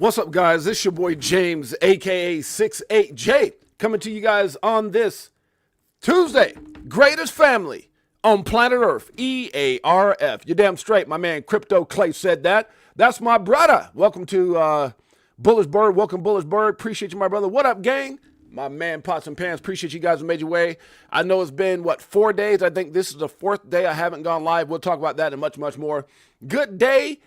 What's up, guys? This your boy James, aka 68J, coming to you guys on this Tuesday. Greatest family on planet Earth, EARF. You're damn straight. My man Crypto Clay said that. That's my brother. Welcome to Bullish Bird. Welcome, Bullish Bird. Appreciate you, my brother. What up, gang? My man Pots and Pans. Appreciate you guys in a major way. I know it's been, 4 days? I think this is the 4th day I haven't gone live. We'll talk about that and much, much more. Good day.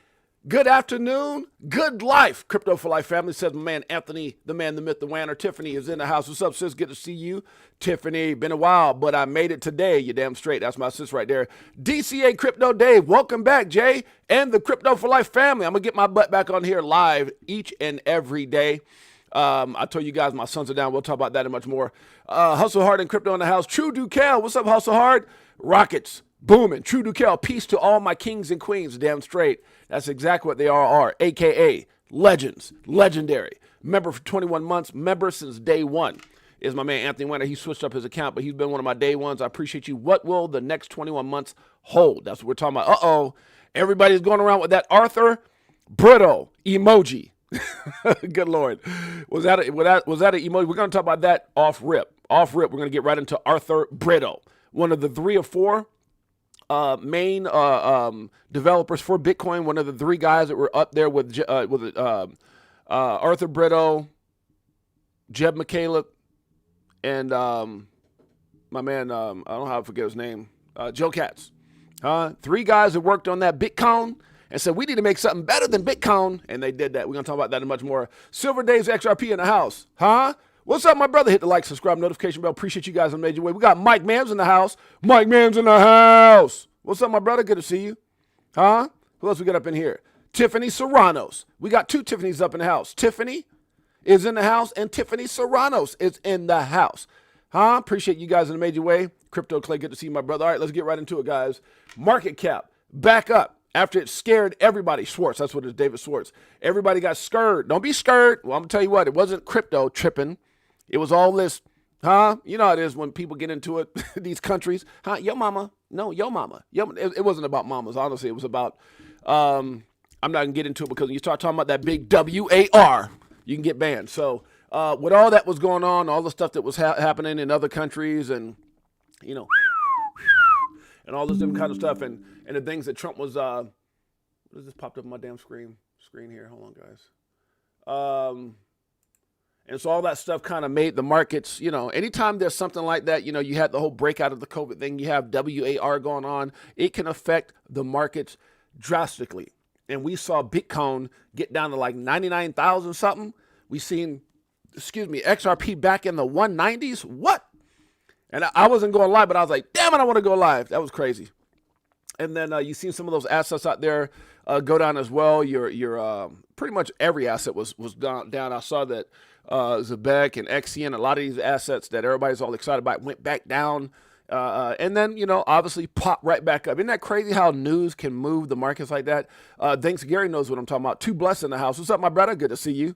Good afternoon, good life. Crypto for Life family, says my man Anthony, the man, the myth, the wanner. Tiffany is in the house. What's up, sis? Good to see you. Tiffany, been a while, but I made it today. You damn straight. That's my sis right there. DCA Crypto Dave, welcome back, Jay, and the Crypto for Life family. I'm going to get my butt back on here live each and every day. I told you guys my sons are down. We'll talk about that and much more. Hustle Hard and Crypto in the house. True Ducal, what's up, Hustle Hard? Rockets. Booming. True Ducal, peace to all my kings and queens, damn straight. That's exactly what they are, a.k.a. legends, legendary. Member for 21 months, member since day one. Is my man Anthony Winter. He switched up his account, but he's been one of my day ones. I appreciate you. What will the next 21 months hold? That's what we're talking about. Uh-oh. Everybody's going around with that Arthur Brittle emoji. Good Lord. Was that an emoji? We're going to talk about that off rip. Off rip, we're going to get right into Arthur Brittle, one of the 3 or 4 main developers for Bitcoin. One of the 3 guys that were up there with Arthur Britto, Jeb McCaleb, and my man, I don't know how to forget his name, Joe Katz. 3 guys that worked on that Bitcoin and said, we need to make something better than Bitcoin, and they did that. We're going to talk about that and much more. Silver Days XRP in the house. What's up, my brother? Hit the like, subscribe, notification bell. Appreciate you guys in a major way. We got Mike Mams in the house. Mike Mams in the house. What's up, my brother? Good to see you. Who else we got up in here? Tiffany Serranos. We got 2 Tiffany's up in the house. Tiffany is in the house, and Tiffany Serranos is in the house. Appreciate you guys in a major way. Crypto Clay, good to see you, my brother. All right, let's get right into it, guys. Market cap back up after it scared everybody. Schwartz, that's what it is, David Schwartz. Everybody got scared. Don't be scared. Well, I'm going to tell you what, it wasn't crypto tripping. It was all this, You know how it is when people get into it, these countries. Yo mama. No, yo mama. It wasn't about mamas, honestly. It was about, I'm not going to get into it because when you start talking about that big WAR, you can get banned. So with all that was going on, all the stuff that was happening in other countries and, and all this different kind of stuff and the things that Trump was, what has this popped up on my damn screen here? Hold on, guys. And so all that stuff kind of made the markets, anytime there's something like that, you had the whole breakout of the COVID thing, you have WAR going on, it can affect the markets drastically. And we saw Bitcoin get down to like 99,000 something. We seen, XRP back in the 190s. What? And I wasn't going live, but I was like, damn it, I want to go live. That was crazy. And then you seen some of those assets out there go down as well. Your pretty much every asset was down. I saw that Zebek and XCN, a lot of these assets that everybody's all excited about went back down. And then, obviously pop right back up. Isn't that crazy how news can move the markets like that? Thanks, Gary knows what I'm talking about. 2 Blessed in the house. What's up, my brother? Good to see you.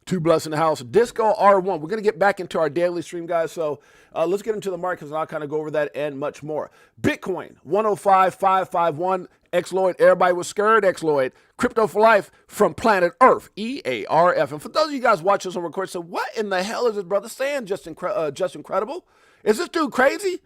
2 Blessed in the house. Disco R1. We're going to get back into our daily stream, guys. So let's get into the markets and I'll kind of go over that and much more. Bitcoin, 105,551. X-Lloyd, everybody was scared. X-Lloyd, Crypto for Life from planet Earth, EARF. And for those of you guys watching this on record, so what in the hell is this brother saying? Just incredible. Is this dude crazy?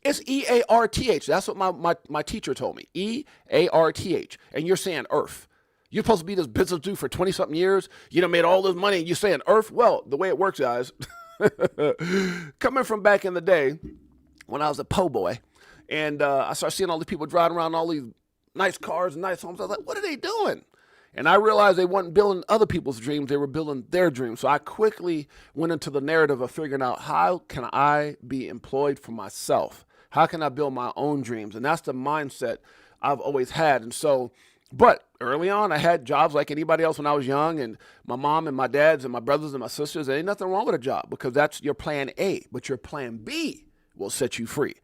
It's EARTH. That's what my teacher told me. EARTH. And you're saying Earth. You're supposed to be this business dude for 20-something years. You done made all this money and you're saying Earth? Well, the way it works, guys, coming from back in the day when I was a po' boy, and I started seeing all these people driving around all these nice cars and nice homes. I was like, what are they doing? And I realized they weren't building other people's dreams. They were building their dreams. So I quickly went into the narrative of figuring out how can I be employed for myself? How can I build my own dreams? And that's the mindset I've always had. And so, but early on, I had jobs like anybody else when I was young, and my mom and my dads and my brothers and my sisters. There ain't nothing wrong with a job because that's your plan A, but your plan B will set you free.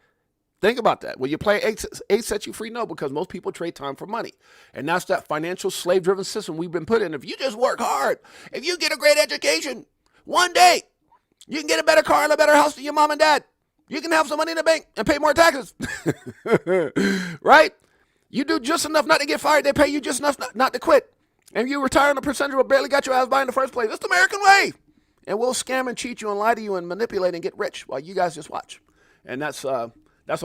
Think about that. Will your plan A set you free? No, because most people trade time for money. And that's that financial slave-driven system we've been put in. If you just work hard, if you get a great education, one day you can get a better car and a better house than your mom and dad. You can have some money in the bank and pay more taxes. Right? You do just enough not to get fired. They pay you just enough not to quit. And you retire on a percentage of barely got your ass by in the first place. It's the American way. And we'll scam and cheat you and lie to you and manipulate and get rich while you guys just watch. And that's why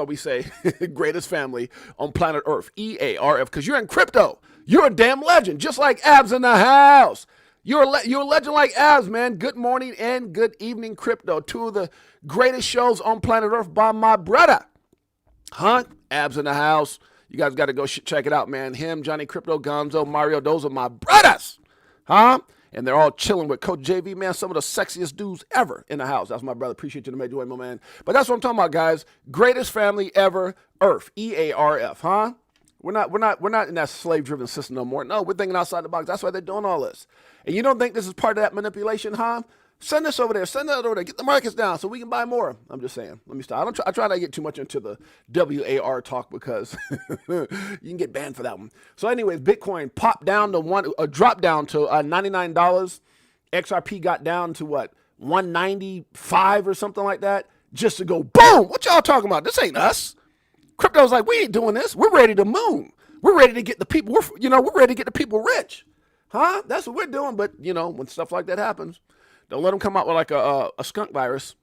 we say greatest family on planet Earth, EARF, because you're in crypto. You're a damn legend, just like Abs in the house. You're a legend like Abs, man. Good morning and good evening, crypto. Two of the greatest shows on planet Earth by my brother. Huh? Abs in the house. You guys got to go check it out, man. Him, Johnny Crypto, Gonzo, Mario, those are my brothers. Huh? And they're all chilling with Coach JV, man. Some of the sexiest dudes ever in the house. That's my brother. Appreciate you to make joy, my man. But that's what I'm talking about, guys. Greatest family ever, Earth, EARF, huh? We're not in that slave-driven system no more. No, we're thinking outside the box. That's why they're doing all this. And you don't think this is part of that manipulation, huh? Send this over there. Send that over there. Get the markets down so we can buy more. I'm just saying. Let me stop. I try not to get too much into the WAR talk because you can get banned for that one. So anyways, Bitcoin popped down to dropped down to $99. XRP got down to what? 195 or something like that. Just to go boom. What y'all talking about? This ain't us. Crypto's like, we ain't doing this. We're ready to moon. We're ready to get the people. We're ready to get the people rich, huh? That's what we're doing. But when stuff like that happens, don't let them come out with like a skunk virus.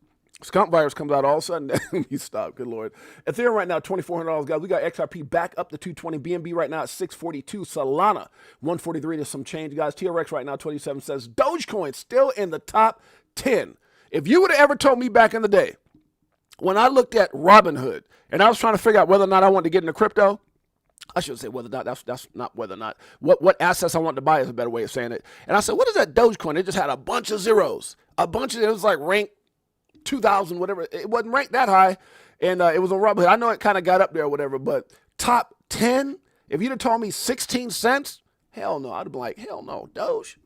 Skunk virus comes out all of a sudden. You stop. Good Lord. Ethereum right now, $2,400, guys. We got XRP back up to 220. BNB right now at 642. Solana, 143 to some change, guys. TRX right now, 27 cents. Dogecoin still in the top 10. If you would have ever told me back in the day, when I looked at Robinhood and I was trying to figure out whether or not I wanted to get into crypto, I should say whether or not, that's not whether or not, what assets I wanted to buy is a better way of saying it. And I said, what is that Dogecoin? It just had a bunch of zeros. It was like ranked 2,000, whatever. It wasn't ranked that high. And it was on Robinhood. I know it kind of got up there or whatever, but top 10, if you'd have told me 16 cents, hell no. I'd have been like, hell no, Doge.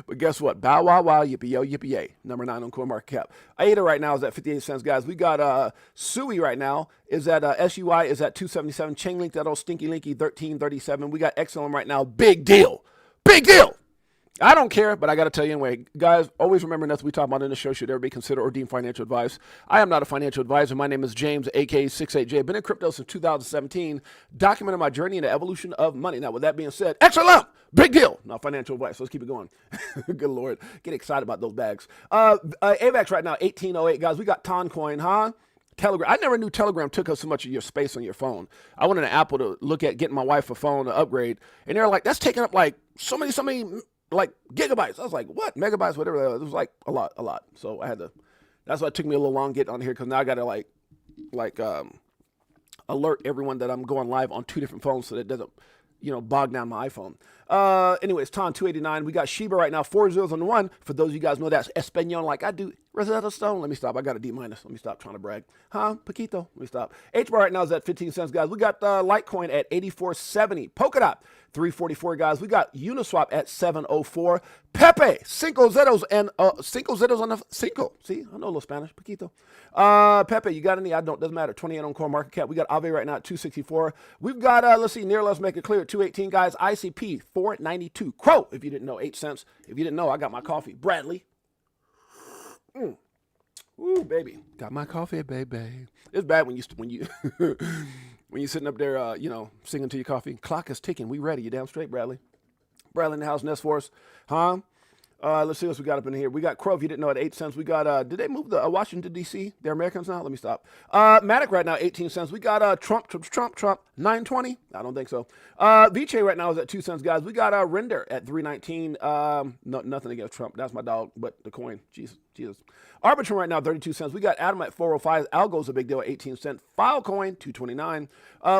But guess what? Bow wow wow, yippee yo, yippee yay. Number 9 on CoinMarketCap. ADA right now is at 58 cents, guys. We got SUI right now is at SUI is at 277. Chainlink, that old stinky linky, 1337. We got XLM right now. Big deal. Big deal. I don't care, but I got to tell you anyway. Guys, always remember nothing we talk about in the show should ever be considered or deemed financial advice. I am not a financial advisor. My name is James, a.k.a. 68J. Been in crypto since 2017, documenting my journey in the evolution of money. Now, with that being said, XLM, big deal. Not financial advice. Let's keep it going. Good Lord. Get excited about those bags. AVAX right now, 1808. Guys, we got Toncoin, huh? Telegram. I never knew Telegram took up so much of your space on your phone. I wanted an Apple to look at getting my wife a phone to upgrade, and they're like, that's taking up like so many like gigabytes. I was like, what? Megabytes, whatever. It was like a lot. So I had to, that's why it took me a little long to get on here, because now I got to like alert everyone that I'm going live on 2 different phones so that it doesn't, bog down my iPhone. Anyways, TON 289. We got Shiba right now, 4 zeros on 1. For those of you guys know that's Espanol like I do. Rosetta Stone. Let me stop. I got a D-. Let me stop trying to brag. Huh? Paquito. Let me stop. HBAR right now is at 15 cents, guys. We got Litecoin at 84.70. Polkadot, 344, guys. We got Uniswap at 704. Pepe, Cinco Zeros on the Cinco. See, I know a little Spanish. Paquito. Pepe, you got any? I don't. Doesn't matter. 28 on CoinMarketCap. We got Aave right now at 264. We've got, let's see, let's make it clear, at 218, guys. ICP, 492. Crow, if you didn't know, 8 cents. If you didn't know, I got my coffee. Bradley. Ooh, baby. Got my coffee, baby. It's bad when you when you're sitting up there, singing to your coffee. Clock is ticking. We ready. You damn straight, Bradley. Bradley in the house, Nest Force. Huh? Let's see what we got up in here. We got Crow, if you didn't know, at 8 cents. We got, did they move the Washington, D.C.? They're Americans now? Let me stop. Matic right now, 18 cents. We got Trump, 920? I don't think so. VTHO right now is at 2 cents, guys. We got Render at 319. Nothing against Trump. That's my dog, but the coin. Jesus. Arbitrum right now, 32 cents. We got Atom at 405. Algo's a big deal at 18 cents. Filecoin, 229.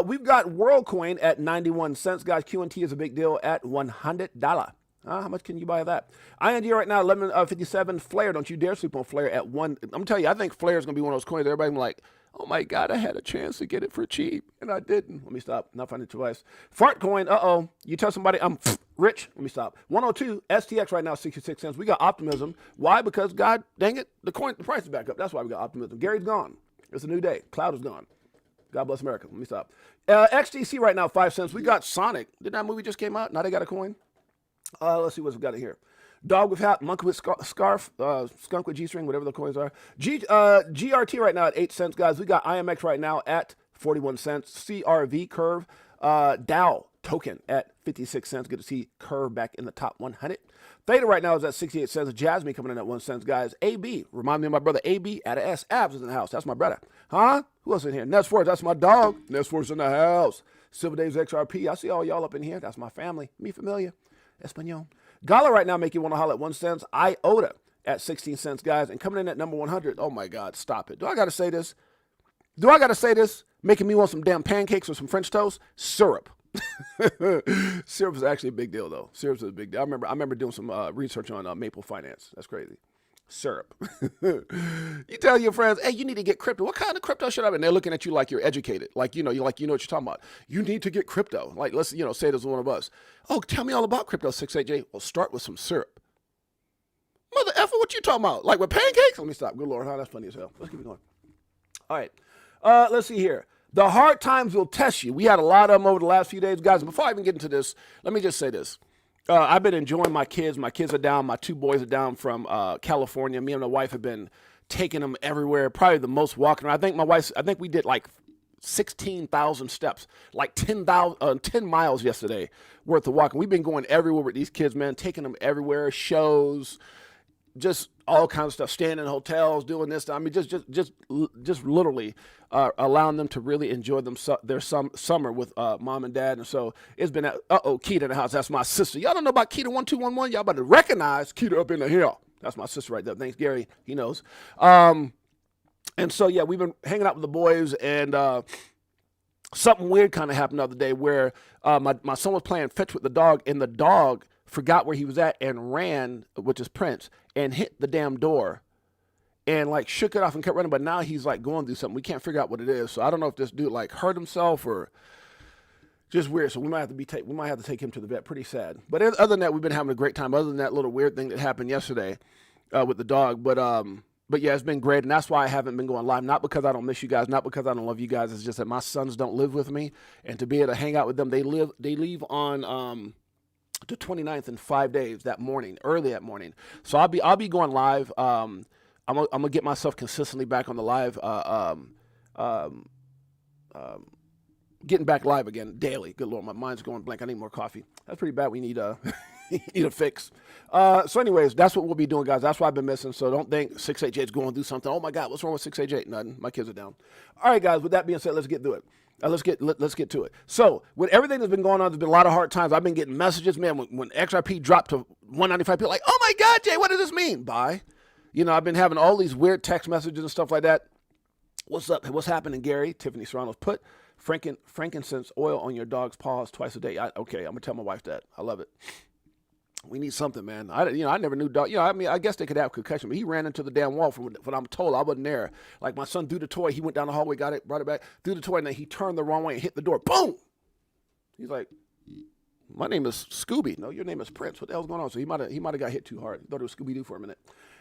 We've got WorldCoin at 91 cents, guys. QNT is a big deal at $100. How much can you buy of that? ING right now, 11.57. Flare, don't you dare sleep on Flare at 1. I'm telling you, I think Flare is going to be one of those coins. Everybody's like, oh my God, I had a chance to get it for cheap, and I didn't. Let me stop. Not financial advice. Fartcoin, uh-oh. You tell somebody I'm rich. Let me stop. 102. STX right now, 66 cents. We got Optimism. Why? Because, God dang it, the price is back up. That's why we got Optimism. Gary's gone. It's a new day. Cloud is gone. God bless America. Let me stop. XTC right now, 5 cents. We got Sonic. Didn't that movie just came out? Now they got a coin. Let's see what's got in here. Dog with hat, monkey with scarf, skunk with G-string, whatever the coins are. GRT right now at 8 cents, guys. We got IMX right now at 41 cents. CRV curve. Dow token at 56 cents. Good to see Curve back in the top 100. Theta right now is at 68 cents. Jasmine coming in at 1 cent, guys. AB, remind me of my brother AB at a S. Abs is in the house. That's my brother. Huh? Who else in here? Ness Force, that's my dog. Ness Force in the house. Silver Days XRP. I see all y'all up in here. That's my family. Me familiar. Espanol. Gala right now make you want to holler at 1 cent. IOTA at 16 cents, guys. And coming in at number 100. Oh, my God. Stop it. Do I got to say this? Making me want some damn pancakes or some French toast? Syrup. Syrup is actually a big deal, though. Syrup is a big deal. I remember doing some research on maple finance. That's crazy. Syrup. You tell your friends, hey, you need to get crypto. What kind of crypto should I be? And they're looking at you like you're educated. Like, you know what you're talking about. You need to get crypto. Like, let's, say this is one of us. Oh, tell me all about crypto, 68J. Well, start with some syrup. Mother effer, what you talking about? Like with pancakes? Let me stop. Good Lord, huh? That's funny as hell. Let's keep it going. All right. Let's see here. The hard times will test you. We had a lot of them over the last few days, guys. Before I even get into this, let me just say this. I've been enjoying my kids. My kids are down. My 2 boys are down from California. Me and my wife have been taking them everywhere. Probably the most walking around. I think we did like 16,000 steps, like 10 miles yesterday worth of walking. We've been going everywhere with these kids, man, taking them everywhere, shows, just all kinds of stuff, staying in hotels, doing this. I mean, just literally allowing them to really enjoy their summer with mom and dad. And so it's been, Keita in the house. That's my sister. Y'all don't know about Keita 1211. Y'all about to recognize Keita up in the hill. That's my sister right there. Thanks, Gary. He knows. And so, yeah, we've been hanging out with the boys, and something weird kind of happened the other day where my son was playing fetch with the dog, and the dog forgot where he was at and ran, which is Prince, and hit the damn door and like shook it off and kept running. But now he's like going through something. We can't figure out what it is. So I don't know if this dude like hurt himself or just weird. So we might have to take him to the vet. Pretty sad. But other than that, we've been having a great time. Other than that little weird thing that happened yesterday with the dog. But yeah, it's been great. And that's why I haven't been going live. Not because I don't miss you guys. Not because I don't love you guys. It's just that my sons don't live with me. And to be able to hang out with them, they leave on the 29th in 5 days early that morning. So I'll be going live. I'm gonna get myself consistently back on the live, getting back live again daily. Good Lord, my mind's going blank. I need more coffee. That's pretty bad. We need need a fix. So anyways, that's what we'll be doing, guys. That's why I've been missing. So don't think 6HJ is going through something. Oh my God, what's wrong with 6HJ? Nothing. My kids are down. All right, guys. With that being said, let's get through it. Let's get to it. So with everything that's been going on, there's been a lot of hard times. I've been getting messages, man. When XRP dropped to 195, people are like, oh my God, Jay, what does this mean? Bye. I've been having all these weird text messages and stuff like that. What's up? What's happening, Gary? Tiffany Serrano's put frankincense oil on your dog's paws twice a day. Okay, I'm gonna tell my wife that. I love it. We need something, man. I never knew dog. I guess they could have concussion, but he ran into the damn wall from what I'm told. I wasn't there. Like my son threw the toy. He went down the hallway, got it, brought it back, threw the toy, and then he turned the wrong way and hit the door. Boom! He's like, my name is Scooby. No, your name is Prince. What the hell's going on? So he might have got hit too hard. He thought it was Scooby-Doo for a minute.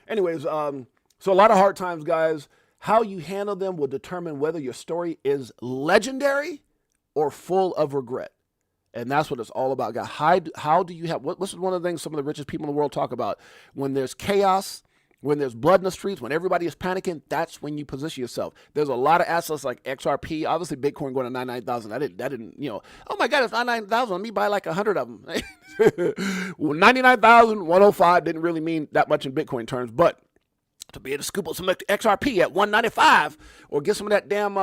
Anyways, so a lot of hard times, guys. How you handle them will determine whether your story is legendary or full of regret. And that's what it's all about, guys. How do you have, what's one of the things some of the richest people in the world talk about? When there's chaos, when there's blood in the streets, when everybody is panicking, that's when you position yourself. There's a lot of assets like XRP, obviously Bitcoin going to 99,000. That didn't, oh my God, it's 99,000. Let me buy like 100 of them. Well, 99,105 didn't really mean that much in Bitcoin terms, but to be able to scoop up some XRP at 195 or get some of that damn,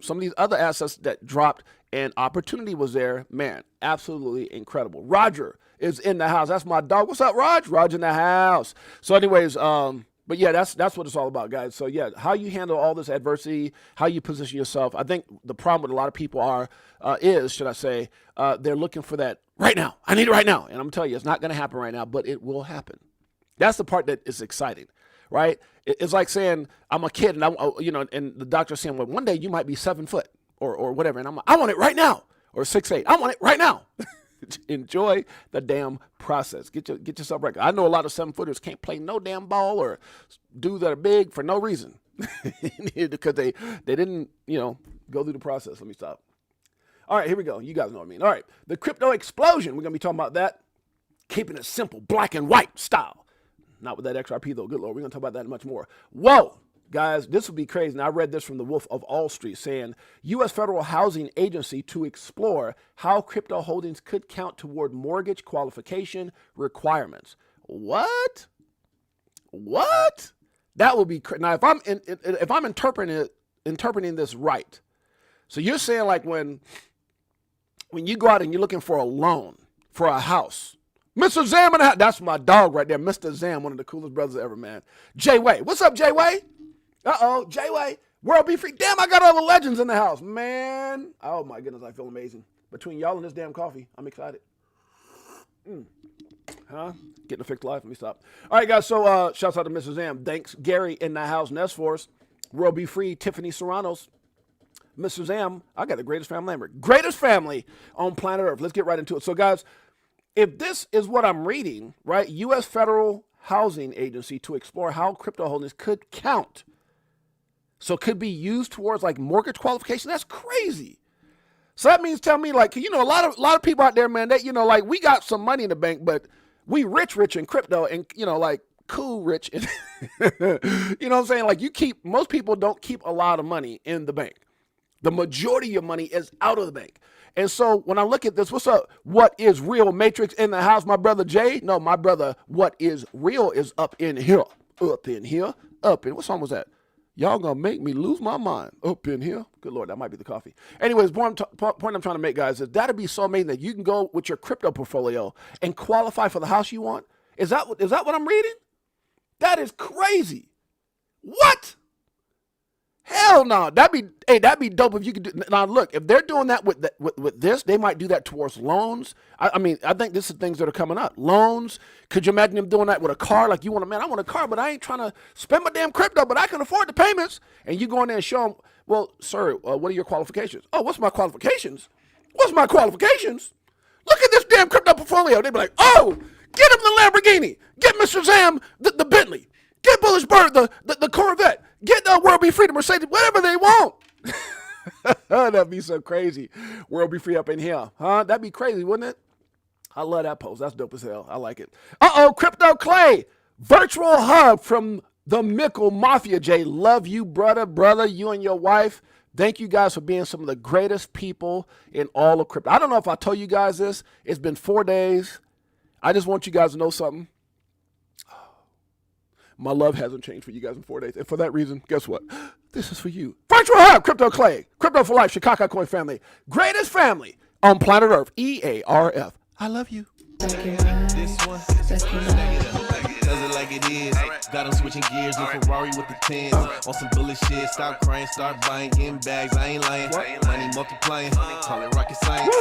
some of these other assets that dropped and opportunity was there, man, absolutely incredible. Roger is in the house. That's my dog. What's up, Raj? Raj in the house. So anyways, but yeah, that's what it's all about, guys. So yeah, how you handle all this adversity, how you position yourself. I think the problem with a lot of people they're looking for that right now. I need it right now. And I'm telling you, it's not going to happen right now, but it will happen. That's the part that is exciting. Right? It's like saying I'm a kid and and the doctor's saying, well, one day you might be 7 foot or whatever. And I want it right now. Or 6'8". I want it right now. Enjoy the damn process. Get yourself right. I know a lot of 7-footers can't play no damn ball or dudes that are big for no reason because they didn't, go through the process. Let me stop. All right, here we go. You guys know what I mean. All right. The crypto explosion. We're going to be talking about that. Keeping it simple, black and white style. Not with that XRP, though. Good Lord. We're going to talk about that much more. Whoa. Guys, this would be crazy. And I read this from the Wolf of All Street saying, U.S. Federal Housing Agency to explore how crypto holdings could count toward mortgage qualification requirements. What? That would be now if I'm interpreting this right. So you're saying like when you go out and you're looking for a loan for a house, Mr. Zam, that's my dog right there, Mr. Zam, one of the coolest brothers ever, man. Jay Way, what's up, Jay Way? Jay Way, world be free. Damn, I got all the legends in the house, man. Oh my goodness, I feel amazing. Between y'all and this damn coffee, I'm excited. Getting a fixed life. Let me stop. All right, guys. So shouts out to Mr. Zam. Thanks, Gary in the house. Nest Force, World Be Free, Tiffany Serranos, Mr. Zam. I got the greatest family ever. Greatest family on planet Earth. Let's get right into it. So, guys, if this is what I'm reading, right? U.S. Federal Housing Agency to explore how crypto holdings could count. So, could be used towards like mortgage qualification. That's crazy. So that means tell me like, a lot of people out there, man, that, like we got some money in the bank, but we rich in crypto and, like cool rich. And you know what I'm saying? Like most people don't keep a lot of money in the bank. The majority of your money is out of the bank. And so when I look at this, what's up? What is real? Matrix in the house, my brother Jay? No, my brother, what is real is up in here. What song was that? Y'all gonna make me lose my mind up in here. Good Lord, that might be the coffee. Anyways, point I'm trying to make, guys, is that'd be so amazing that you can go with your crypto portfolio and qualify for the house you want. Is that what I'm reading? That is crazy. What? Hell no. That'd be dope if you could do. Now look, if they're doing that with this, they might do that towards loans. I think this is things that are coming up. Loans. Could you imagine them doing that with a car? Like I want a car, but I ain't trying to spend my damn crypto, but I can afford the payments. And you go in there and show them, well, sir, what are your qualifications? Oh, what's my qualifications? Look at this damn crypto portfolio. They'd be like, oh, get him the Lamborghini. Get Mr. Zam the Bentley. Get Bullish Bird the Corvette. Get World Be Free, the Mercedes, whatever they want. That'd be so crazy. World Be Free up in here. That'd be crazy, wouldn't it? I love that post. That's dope as hell. I like it. Crypto Clay. Virtual hub from the Mickle Mafia, Jay. Love you, brother, you and your wife. Thank you guys for being some of the greatest people in all of crypto. I don't know if I told you guys this. It's been 4 days. I just want you guys to know something. My love hasn't changed for you guys in 4 days. And for that reason, guess what? This is for you. Virtual Hub, Crypto Clay, Crypto for Life, Chicago Coin Family. Greatest family on planet Earth. EARF. I love you. This one, does it like it is. Got them switching gears in Ferrari with the 10s. On some bullet shit, stop crying, start buying, getting bags, I ain't lying. Money multiplying, call it rocket science.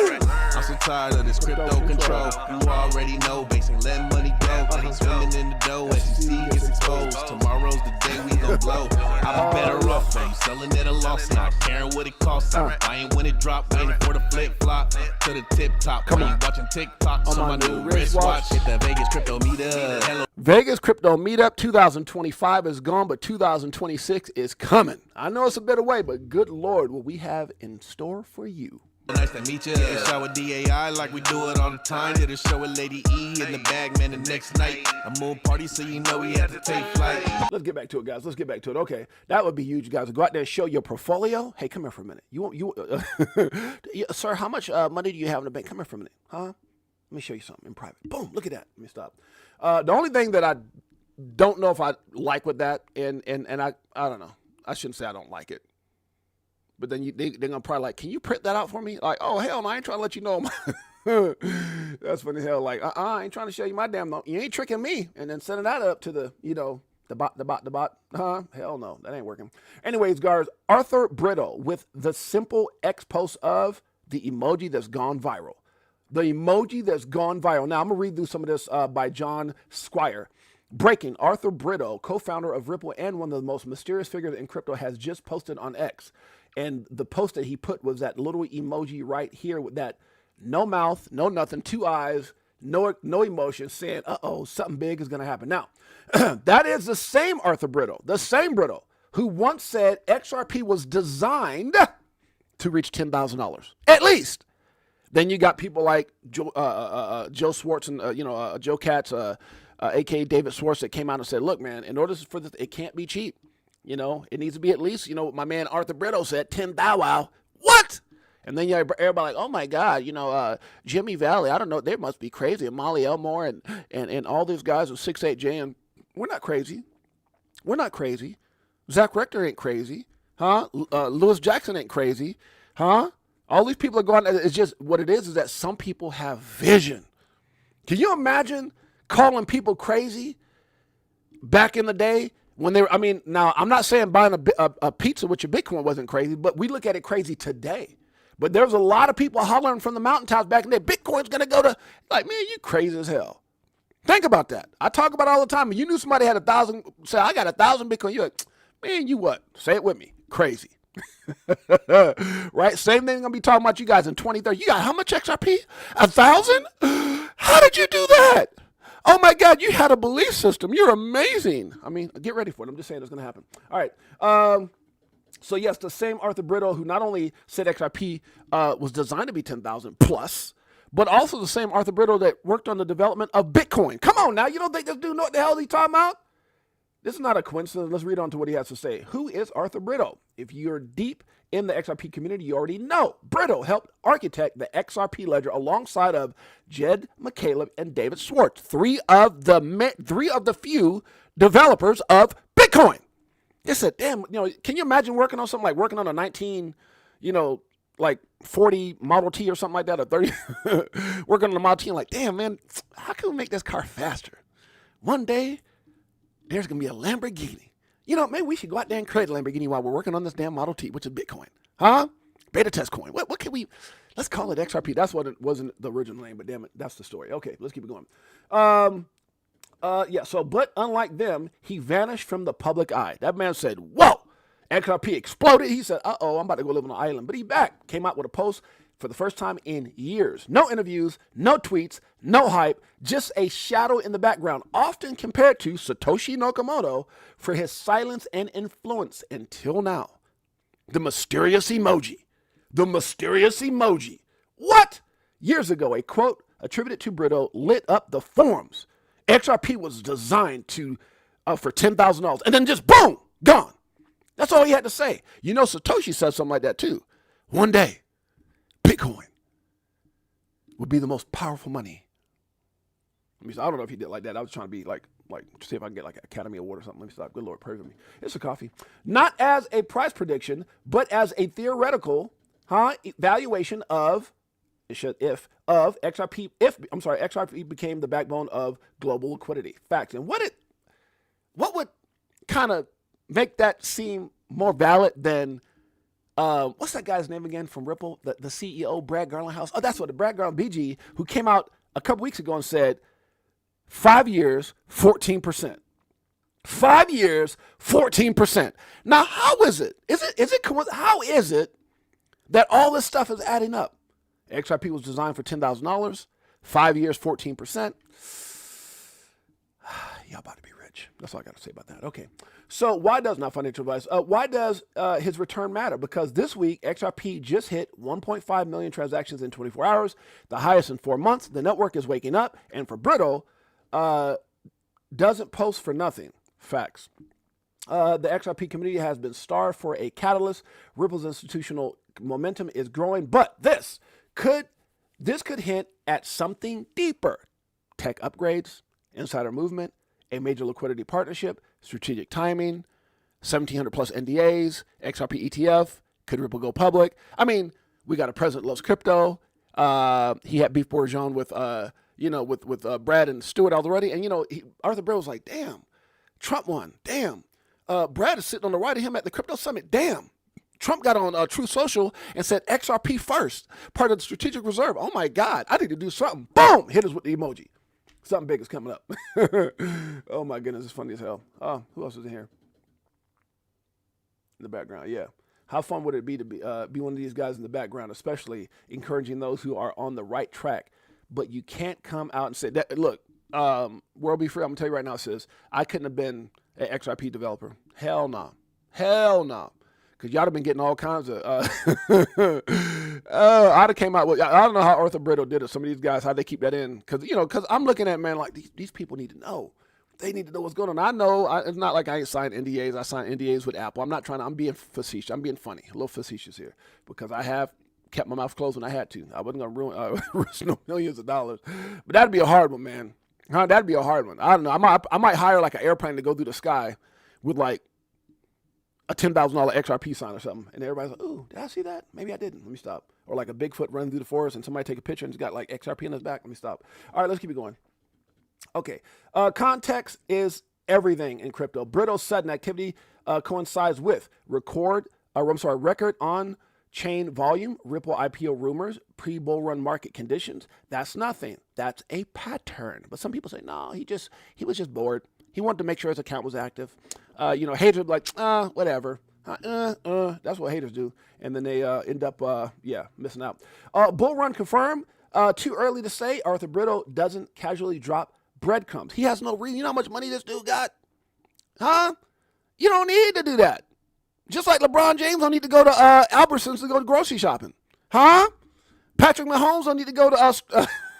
I'm so tired of this crypto control. You already know, basing let money go. Ain't swimming in the dough, SEC gets exposed. Tomorrow's the day we gon' blow. I'll be better off, man. You selling at a loss, not caring what it costs. I ain't when it drop, waiting for the flip flop to the tip top. Come on, watching TikTok on my new wristwatch. Hit the Vegas crypto meetup. Hello. Vegas Crypto Meetup 2025 is gone, but 2026 is coming. I know it's a bit away, but good Lord, what we have in store for you. Nice to meet you. Show with DAI like we do it all the time. Did a show with Lady E in the bag, man, the next night. A moon party, so you know we had to take flight. Let's get back to it, guys. Let's get back to it. Okay, that would be huge, guys. Go out there and show your portfolio. Hey, come here for a minute. Sir, how much money do you have in the bank? Come here for a minute, huh? Let me show you something in private. Boom, look at that. Let me stop. The only thing that I don't know if I like with that, and I don't know. I shouldn't say I don't like it. But then they're going to probably like, can you print that out for me? Like, oh, hell no, I ain't trying to let you know. That's funny hell. Like, I ain't trying to show you my damn no. You ain't tricking me. And then sending that up to the bot. Hell no, that ain't working. Anyways, guys, Arthur Brittle with the simple X post of the emoji that's gone viral. The emoji that's gone viral. Now, I'm going to read through some of this by John Squire. Breaking, Arthur Brittle, co-founder of Ripple and one of the most mysterious figures in crypto, has just posted on X. And the post that he put was that little emoji right here with that no mouth, no nothing, 2 eyes, no emotion, saying, uh-oh, something big is going to happen. Now, that is the same Arthur Brittle, who once said XRP was designed to reach $10,000, at least. Then you got people like Joe Schwartz and, Joe Katz, a.k.a. David Schwartz, that came out and said, look, man, in order for this, it can't be cheap. You know, it needs to be at least, you know, what my man Arthur Brito said, 10 thou wow. What? And then everybody like, oh my God, you know, Jimmy Valley, I don't know, they must be crazy. And Molly Elmore and all these guys with 6'8" and we're not crazy. We're not crazy. Zach Rector ain't crazy. Huh? Lewis Jackson ain't crazy. Huh? All these people are going, it's just, what it is that some people have vision. Can you imagine calling people crazy back in the day when they were, I mean, now I'm not saying buying a pizza with your Bitcoin wasn't crazy, but we look at it crazy today. But there's a lot of people hollering from the mountaintops back in the day, Bitcoin's going to go to, like, man, you crazy as hell. Think about that. I talk about it all the time. If you knew somebody had 1,000, say, I got 1,000 Bitcoin, you're like, man, you what? Say it with me. Crazy. Right? Same thing I'm going to be talking about you guys in 2030. You got how much XRP? 1,000? How did you do that? Oh my God, you had a belief system. You're amazing. I mean, get ready for it. I'm just saying it's going to happen. All right. So yes, the same Arthur Brito who not only said XRP was designed to be 10,000 plus, but also the same Arthur Brito that worked on the development of Bitcoin. Come on now, you don't think this dude know what the hell he's talking about? This is not a coincidence. Let's read on to what he has to say. Who is Arthur Brito? If you're deep in the XRP community, you already know. Brito helped architect the XRP ledger alongside of Jed McCaleb and David Schwartz, three of the few developers of Bitcoin. They said, damn, you know, can you imagine working on something like working on a 19, you know, like 40 Model T or something like that, or 30, working on a Model T and like, damn, man, how can we make this car faster? One day, there's going to be a Lamborghini. You know, maybe we should go out there and create a Lamborghini while we're working on this damn Model T, which is Bitcoin. Huh? Beta test coin. What can we, let's call it XRP. That's what it wasn't the original name, but damn it, that's the story. Okay, let's keep it going. But unlike them, he vanished from the public eye. That man said, whoa, XRP exploded. He said, uh-oh, I'm about to go live on an island. But he back, came out with a post for the first time in years. No interviews, no tweets, no hype, just a shadow in the background, often compared to Satoshi Nakamoto for his silence and influence until now. The mysterious emoji. The mysterious emoji. What? Years ago, a quote attributed to Brito lit up the forums. XRP was designed to for $10,000, and then just boom, gone. That's all he had to say. You know, Satoshi said something like that too. One day, Bitcoin would be the most powerful money. I mean, I don't know if he did like that. I was trying to be like see if I can get like an Academy Award or something. Let me stop. Good Lord, pray for me. It's a coffee. Not as a price prediction, but as a theoretical evaluation of XRP became the backbone of global liquidity. Facts. And what would kind of make that seem more valid than what's that guy's name again from Ripple? The CEO, Brad Garlinghouse. Oh, that's what the Brad Garland BG, who came out a couple weeks ago and said 5 years, 14%. 5 years, 14%. Now, how is it? How is it that all this stuff is adding up? XRP was designed for $10,000, 5 years, 14%. Y'all about to be rich. That's all I got to say about that. Okay. So why does, not financial advice, why does his return matter? Because this week, XRP just hit 1.5 million transactions in 24 hours, the highest in 4 months. The network is waking up. And for Brito, doesn't post for nothing. Facts. The XRP community has been starved for a catalyst. Ripple's institutional momentum is growing, but this could hint at something deeper. Tech upgrades, insider movement, a major liquidity partnership, strategic timing, 1,700 plus NDAs, XRP ETF, could Ripple go public? I mean, we got a president loves crypto. He had beef bourgeon with Brad and Stewart already. And, Arthur Brito was like, damn, Trump won. Damn. Brad is sitting on the right of him at the crypto summit. Damn. Trump got on True Social and said XRP first, part of the strategic reserve. Oh my God, I need to do something. Boom, hit us with the emoji. Something big is coming up. Oh my goodness, it's funny as hell. Who else is in here? In the background, yeah. How fun would it be to be one of these guys in the background, especially encouraging those who are on the right track, but you can't come out and say that. Look, World Be Free, I'm gonna tell you right now, sis, I couldn't have been an XRP developer. Hell no. Hell no. Because y'all have been getting all kinds of, I'd have came out with, I don't know how Arthur Brito did it. Some of these guys, how they keep that in. Because I'm looking at, man, like these people need to know. They need to know what's going on. I know it's not like I ain't signed NDAs. I signed NDAs with Apple. I'm being facetious. I'm being funny, a little facetious here, because I have kept my mouth closed when I had to. I wasn't going to risk no millions of dollars. But that'd be a hard one, man. That'd be a hard one. I don't know. I might hire like an airplane to go through the sky with like a $10,000 XRP sign or something. And everybody's like, ooh, did I see that? Maybe I didn't. Let me stop. Or like a Bigfoot running through the forest and somebody take a picture and it's got like XRP in his back. Let me stop. All right, let's keep it going. Okay. Context is everything in crypto. Britto's sudden activity coincides with record on chain volume, Ripple IPO rumors, pre-bull run market conditions. That's nothing. That's a pattern. But some people say, no, he was just bored. He wanted to make sure his account was active. Haters are like, whatever. That's what haters do. And then they end up, missing out. Bull run confirmed. Too early to say. Arthur Britto doesn't casually drop breadcrumbs. He has no reason. You know how much money this dude got? Huh? You don't need to do that. Just like LeBron James don't need to go to Albertsons to go to grocery shopping. Huh? Patrick Mahomes don't need to go to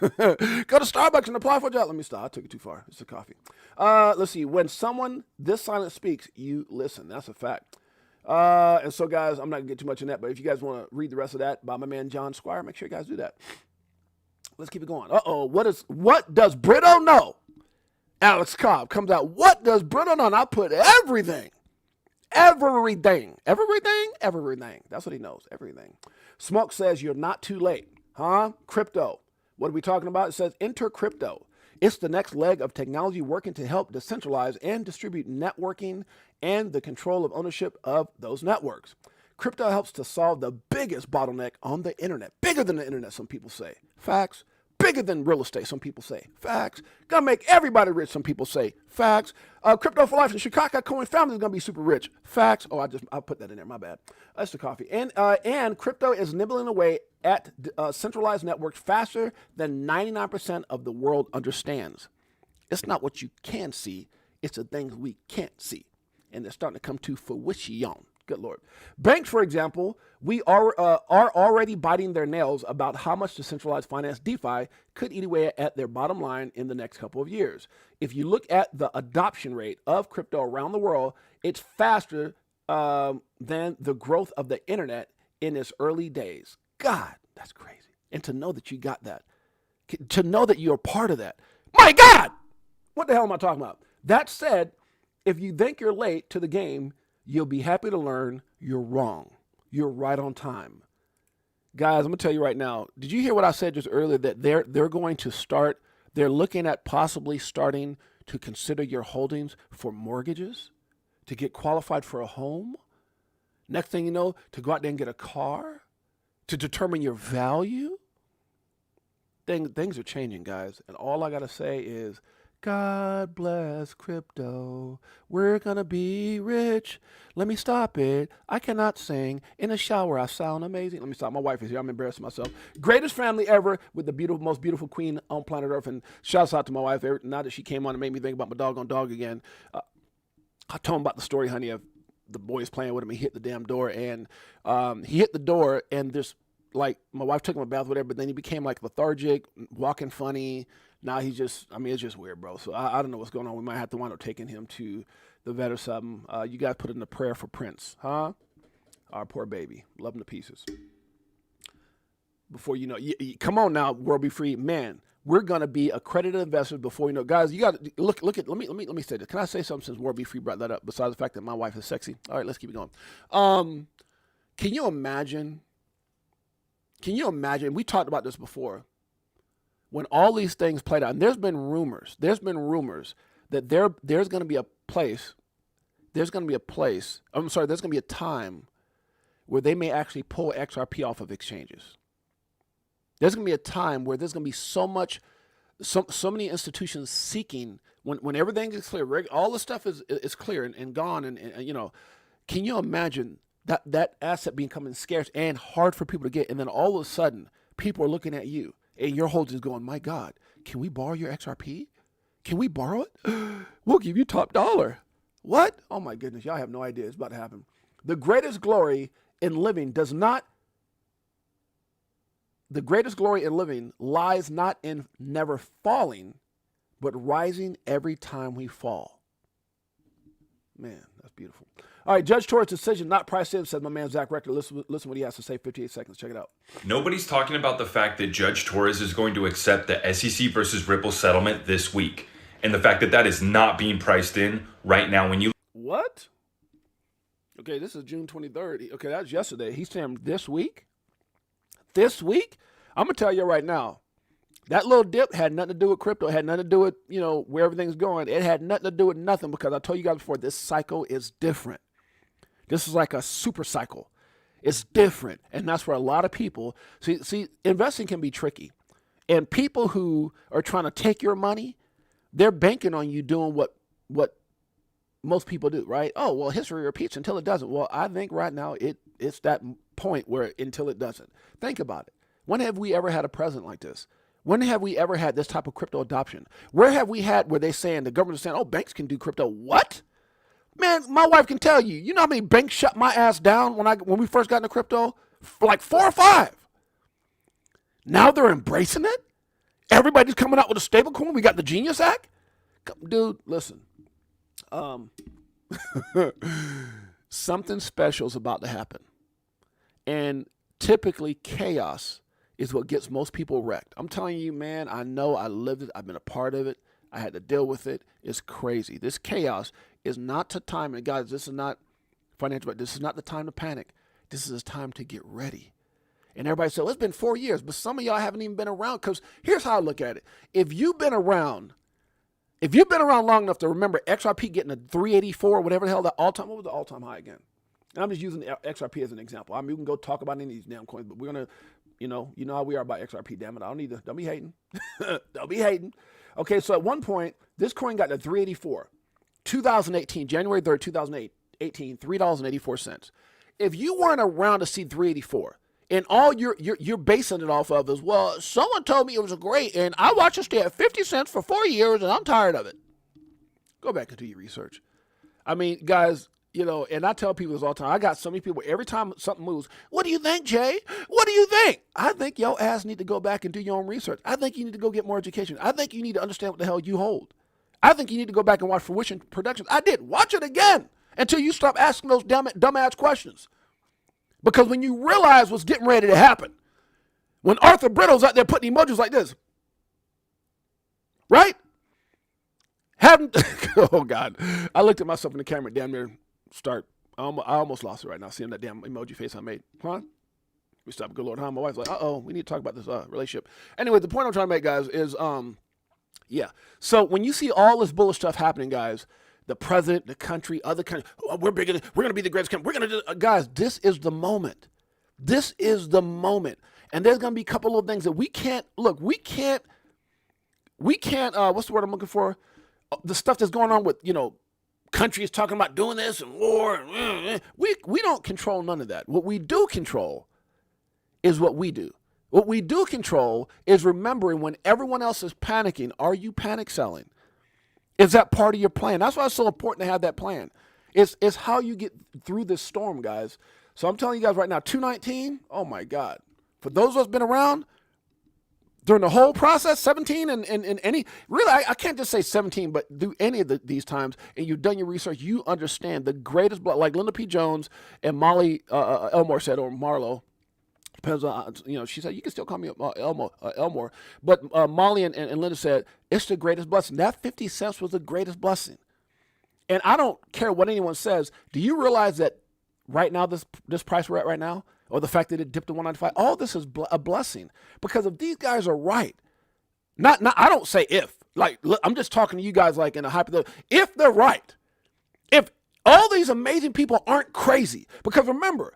go to Starbucks and apply for a job. Let me stop. I took it too far. It's a coffee. Let's see. When someone this silent speaks, you listen. That's a fact. And so, guys, I'm not going to get too much in that, but if you guys want to read the rest of that by my man John Squire, make sure you guys do that. Let's keep it going. What does Brito know? Alex Cobb comes out. What does Brito know? And I put everything. Everything. That's what he knows. Everything. Smoke says you're not too late. Huh? Crypto. What are we talking about? It says enter crypto. It's the next leg of technology working to help decentralize and distribute networking and the control of ownership of those networks. Crypto helps to solve the biggest bottleneck on the internet. Bigger than the internet, some people say. Facts. Bigger than real estate, some people say. Facts. Gonna make everybody rich, some people say. Facts. Crypto for life. The Chicago Coin family is gonna be super rich. Facts. Oh, I put that in there. My bad. That's the coffee. And crypto is nibbling away at centralized networks faster than 99% of the world understands. It's not what you can see. It's the things we can't see, and they're starting to come to fruition. Good Lord. Banks, for example, we are already biting their nails about how much decentralized finance DeFi could eat away at their bottom line in the next couple of years. If you look at the adoption rate of crypto around the world, it's faster than the growth of the internet in its early days. God, that's crazy. And to know that you got that, to know that you're part of that. My God, what the hell am I talking about? That said, if you think you're late to the game, you'll be happy to learn you're wrong. You're right on time. Guys, I'm going to tell you right now, did you hear what I said just earlier, that they're going to start, they're looking at possibly starting to consider your holdings for mortgages, to get qualified for a home? Next thing you know, to go out there and get a car, to determine your value? Things are changing, guys. And all I got to say is, God bless crypto. We're going to be rich. Let me stop it. I cannot sing. In the shower, I sound amazing. Let me stop. My wife is here. I'm embarrassing myself. Greatest family ever with the most beautiful queen on planet Earth. And shouts out to my wife. Now that she came on and made me think about my doggone dog again. I told him about the story, honey, of the boys playing with him. He hit the damn door. And he hit the door. And there's like, my wife took him a bath, whatever. But then he became like lethargic, walking funny. Now he's just, it's just weird, bro. So I don't know what's going on. We might have to wind up taking him to the vet or something. You guys put in a prayer for Prince, huh? Our poor baby. Love him to pieces. Before you know, come on now, World Be Free. Man, we're going to be accredited investors before you know. Guys, you got to look at, let me say this. Can I say something since World Be Free brought that up, besides the fact that my wife is sexy? All right, let's keep it going. Can you imagine? We talked about this before. When all these things played out, and there's been rumors that there's going to be a time where they may actually pull XRP off of exchanges. There's going to be a time where there's going to be so many institutions seeking, when everything is clear, all the stuff is clear and gone, and you know, can you imagine that asset becoming scarce and hard for people to get, and then all of a sudden people are looking at you and your holdings going, my God, can we borrow your XRP? Can we borrow it? We'll give you top dollar. What? Oh my goodness, y'all have no idea. It's about to happen. The greatest glory in living lies not in never falling, but rising every time we fall. Man, that's beautiful. All right, Judge Torres' decision not priced in, says my man Zach Rector. Listen what he has to say. 58 seconds. Check it out. Nobody's talking about the fact that Judge Torres is going to accept the SEC versus Ripple settlement this week, and the fact that that is not being priced in right now. When you What? Okay, this is June 23rd. Okay, that's yesterday. He's saying this week? This week? I'm going to tell you right now, that little dip had nothing to do with crypto. It had nothing to do with, where everything's going. It had nothing to do with nothing because I told you guys before, this cycle is different. This is like a super cycle. It's different. And that's where a lot of people, see, investing can be tricky. And people who are trying to take your money, they're banking on you doing what most people do, right? Oh, well, history repeats until it doesn't. Well, I think right now it's that point where until it doesn't. Think about it. When have we ever had a president like this? When have we ever had this type of crypto adoption? Where have we had where they saying, the government is saying, oh, banks can do crypto? What? Man, my wife can tell you. You know how many banks shut my ass down when we first got into crypto? Like 4 or 5. Now they're embracing it? Everybody's coming out with a stable coin. We got the Genius Act? Dude, listen. Something special is about to happen. And typically chaos is what gets most people wrecked. I'm telling you, man, I know, I lived it. I've been a part of it. I had to deal with it. It's crazy. This chaos is not to time. And guys, this is not financial, but this is not the time to panic. This is the time to get ready. And everybody said, well, it's been 4 years, but some of y'all haven't even been around. Because here's how I look at it. If you've been around long enough to remember XRP getting a 384, whatever the hell that what was the all-time high again? And I'm just using the XRP as an example. I mean, we can go talk about any of these damn coins, but we're going to, you know how we are about XRP, damn it. Don't be hating. Don't be hating. Okay, so at one point, this coin got to 384. 2018, January 3rd, 2018, $3.84. If you weren't around to see 384, and all you're basing it off of is, well, someone told me it was great, and I watched it stay at 50 cents for 4 years, and I'm tired of it. Go back and do your research. I mean, guys, and I tell people this all the time. I got so many people, every time something moves, what do you think, Jay? What do you think? I think your ass need to go back and do your own research. I think you need to go get more education. I think you need to understand what the hell you hold. I think you need to go back and watch Fruition Productions. I did. Watch it again until you stop asking those dumbass questions. Because when you realize what's getting ready to happen, when Arthur Brittle's out there putting emojis like this, right? Oh, God. I looked at myself in the camera, damn near I almost lost it right now, seeing that damn emoji face I made. Huh? We stopped, good Lord, huh? My wife's like, uh-oh, we need to talk about this relationship. Anyway, the point I'm trying to make, guys, is, yeah. So when you see all this bullish stuff happening, guys, the president, the country, other countries, oh, we're going to be the greatest country. We're going to do, guys, this is the moment. This is the moment. And there's going to be a couple of things that we can't, what's the word I'm looking for? The stuff that's going on with, countries talking about doing this and war. And, we don't control none of that. What we do control is what we do. What we do control is remembering when everyone else is panicking, are you panic selling? Is that part of your plan? That's why it's so important to have that plan. It's how you get through this storm, guys. So I'm telling you guys right now, 219, oh my God. For those of us been around during the whole process, 17 and any, really, I can't just say 17, but do any of these times, and you've done your research, you understand the greatest, like Linda P. Jones and Molly Elmore said, or Marlo, depends on, she said, you can still call me Elmore. But Molly and Linda said, it's the greatest blessing. That 50 cents was the greatest blessing. And I don't care what anyone says. Do you realize that right now, this price we're at right now, or the fact that it dipped to 195, all this is a blessing. Because if these guys are right, not I don't say if. Like, look, I'm just talking to you guys like in a hypothetical. If they're right, if all these amazing people aren't crazy, because remember,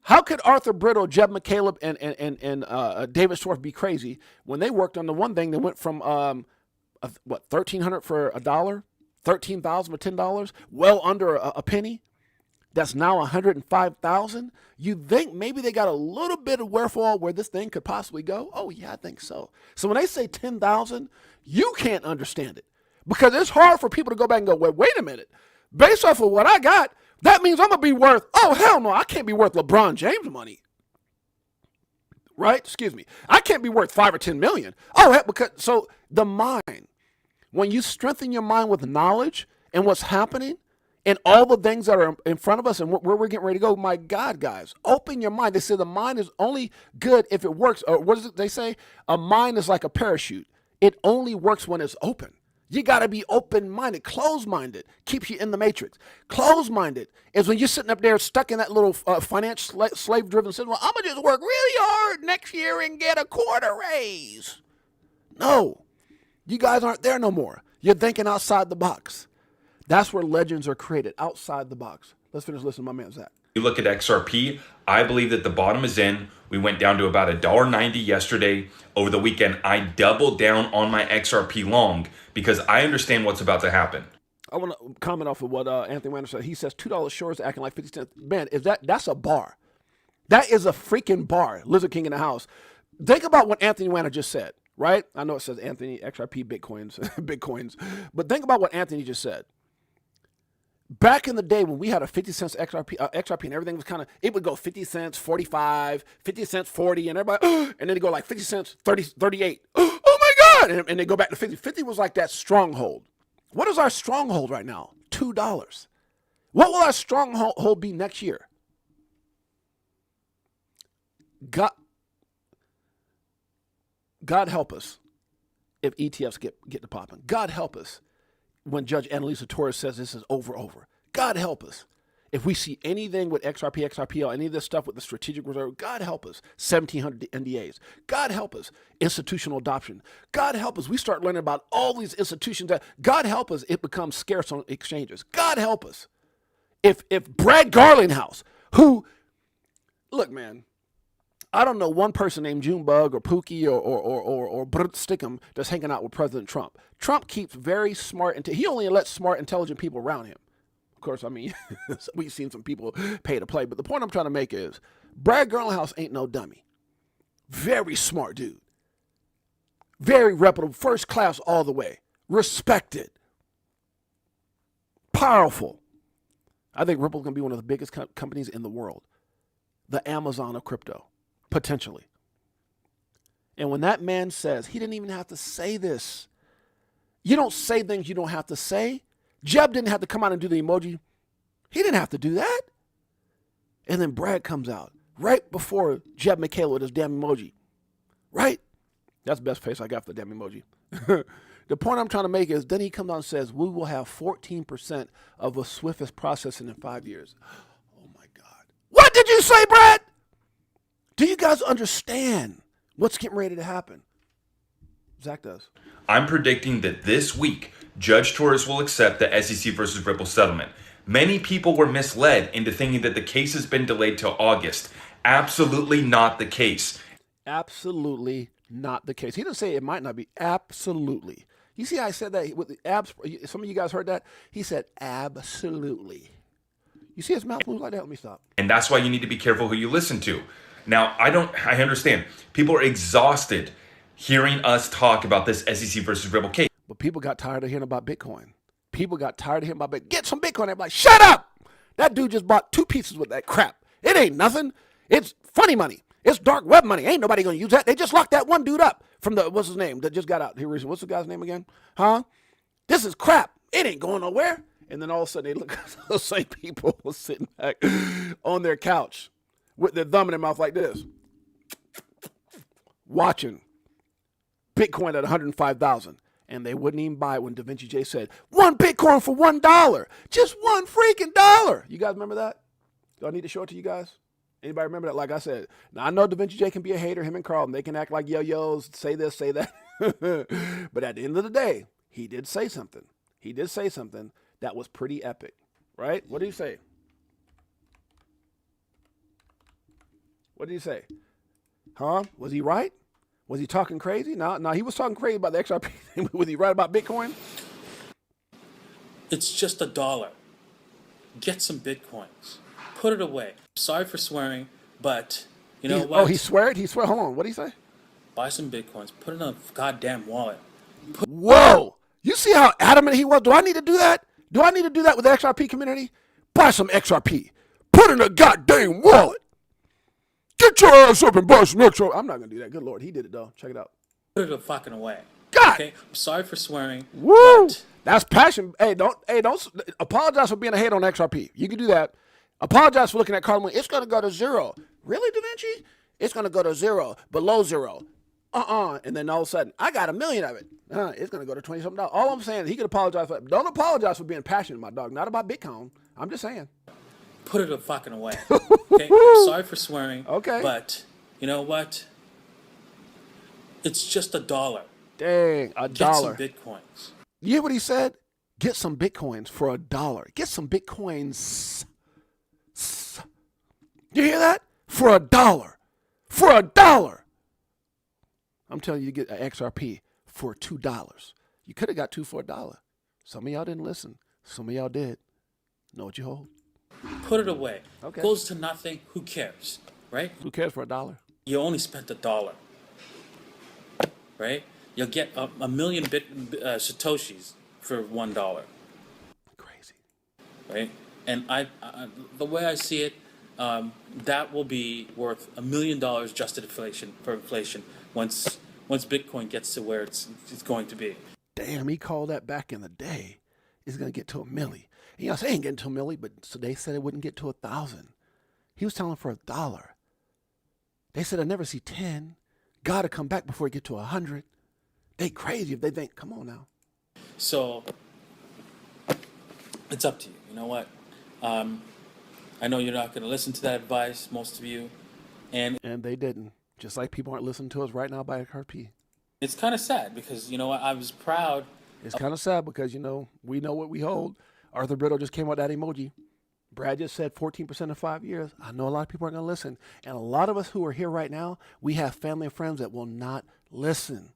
how could Arthur Brittle, Jeb McCaleb, and David Schwartz be crazy when they worked on the one thing that went from $1,300 for $1, $13,000 for $10, well under a penny? That's now $105,000. You think maybe they got a little bit of wherefore where this thing could possibly go? Oh yeah, I think so. So when they say 10,000, you can't understand it because it's hard for people to go back and go, wait a minute. Based off of what I got, that means I'm gonna be worth. Oh hell no, I can't be worth LeBron James money. Right? Excuse me. I can't be worth 5 or 10 million. Oh, because so the mind. When you strengthen your mind with knowledge and what's happening and all the things that are in front of us and where we're getting ready to go, my God, guys, open your mind. They say the mind is only good if it works. Or what is it they say? A mind is like a parachute. It only works when it's open. You got to be open-minded. Closed-minded keeps you in the matrix. Closed-minded is when you're sitting up there stuck in that little financial slave-driven system. Well, I'm going to just work really hard next year and get a quarter raise. No. You guys aren't there no more. You're thinking outside the box. That's where legends are created, outside the box. Let's finish listening to my man, Zach. You look at XRP, I believe that the bottom is in. We went down to about $1.90 yesterday. Over the weekend, I doubled down on my XRP long because I understand what's about to happen. I want to comment off of what Anthony Weiner said. He says $2 shorts acting like 50 cents. Man, that's a bar. That is a freaking bar. Lizard King in the house. Think about what Anthony Weiner just said, right? I know it says Anthony, XRP, Bitcoins, but think about what Anthony just said. Back in the day when we had a 50 cents XRP and everything was kind of, it would go 50 cents, 45, 50 cents, 40, and everybody, and then it go like 50 cents, 30, 38. Oh my God. And they go back to 50. 50 was like that stronghold. What is our stronghold right now? $2. What will our stronghold be next year? God help us if ETFs get to popping. God help us when Judge Annalisa Torres says this is over. God help us. If we see anything with XRP, XRPL, any of this stuff with the strategic reserve, God help us. 1,700 NDAs. God help us. Institutional adoption. God help us. We start learning about all these institutions. God help us. It becomes scarce on exchanges. God help us. If Brad Garlinghouse, who, look, man, I don't know one person named Junebug or Pookie or Brut Stickum that's hanging out with President Trump. Trump keeps very smart, he only lets smart, intelligent people around him. Of course, I mean, we've seen some people pay to play, but the point I'm trying to make is Brad Garlinghouse ain't no dummy. Very smart dude. Very reputable, first class all the way. Respected. Powerful. I think Ripple's going to be one of the biggest companies in the world. The Amazon of crypto. Potentially. And when that man says, he didn't even have to say this. You don't say things you don't have to say. Jeb didn't have to come out and do the emoji. He didn't have to do that. And then Brad comes out right before Jeb McHale with his damn emoji. Right? That's the best face I got for the damn emoji. The point I'm trying to make is then he comes out and says, we will have 14% of the swiftest processing in 5 years. Oh my God. What did you say, Brad? Do you guys understand what's getting ready to happen? Zach does. I'm predicting that this week, Judge Torres will accept the SEC versus Ripple settlement. Many people were misled into thinking that the case has been delayed till August. Absolutely not the case. Absolutely not the case. He didn't say it might not be. Absolutely. You see how I said that with the abs? Some of you guys heard that? He said absolutely. You see his mouth move like that? Let me stop. And that's why you need to be careful who you listen to. Now, I understand. People are exhausted hearing us talk about this SEC versus Ripple case. But people got tired of hearing about Bitcoin. People got tired of hearing about Bitcoin. Get some Bitcoin. They're like, shut up. That dude just bought 2 pieces with that crap. It ain't nothing. It's funny money. It's dark web money. Ain't nobody going to use that. They just locked that one dude up from what's his name, that just got out here recently. What's the guy's name again? Huh? This is crap. It ain't going nowhere. And then all of a sudden they look at those same people sitting back on their couch with their thumb in their mouth like this, watching Bitcoin at 105,000. And they wouldn't even buy it when Da Vinci J said, 1 Bitcoin for $1. Just $1 freaking dollar. You guys remember that? Do I need to show it to you guys? Anybody remember that? Like I said, now I know Da Vinci J can be a hater, him and Carlton. They can act like yo-yos, say this, say that. But at the end of the day, he did say something. He did say something that was pretty epic, right? What did he say? What did he say? Huh? Was he right? Was he talking crazy? No, he was talking crazy about the XRP. Was he right about Bitcoin? It's just $1. Get some Bitcoins. Put it away. Sorry for swearing, but you know what? Oh, he swore it? He swore? Hold on. What did he say? Buy some Bitcoins. Put it in a goddamn wallet. Whoa! You see how adamant he was? Do I need to do that? Do I need to do that with the XRP community? Buy some XRP. Put it in a goddamn wallet. Get your ass up and buy some XRP. I'm not going to do that. Good Lord. He did it, though. Check it out. Put it fucking away. God. Okay, I'm sorry for swearing. Woo! But That's passion. Don't apologize for being a hate on XRP. You can do that. Apologize for looking at Cardinal. It's going to go to zero. Really, Da Vinci? It's going to go to zero, below zero. And then all of a sudden, I got 1 million of it. It's going to go to $20-something. All I'm saying is he could apologize for it. Don't apologize for being passionate, my dog. Not about Bitcoin. I'm just saying. put it fucking away. Okay, I'm sorry for swearing. Okay. But you know what? It's just $1. Dang, $1. Get some bitcoins. You hear what he said? Get some bitcoins for $1. Get some bitcoins. You hear that? For $1. For $1. I'm telling you to get an XRP for $2. You could have got two for $1. Some of y'all didn't listen. Some of y'all did. Know what you hold. Put it away. Okay. Goes to nothing. Who cares? Right? Who cares for $1? You only spent $1. Right? You'll get a million satoshis for $1. Crazy. Right? And I the way I see it, that will be worth $1 million adjusted for inflation once Bitcoin gets to where it's going to be. Damn, he called that back in the day. It's gonna get to $1 million. You know, I ain't getting to $1 million, but so they said it wouldn't get to 1,000. He was telling for $1. They said I never see 10. Gotta come back before it get to 100. They crazy if they think. Come on now. So it's up to you. You know what? I know you're not going to listen to that advice, most of you, and they didn't. Just like people aren't listening to us right now by XRP. it's kind of sad because you know what? I was proud. It's kind of sad because, you know, we know what we hold. Arthur Brittle just came out that emoji. Brad just said 14% in 5 years. I know a lot of people aren't going to listen. And a lot of us who are here right now, we have family and friends that will not listen.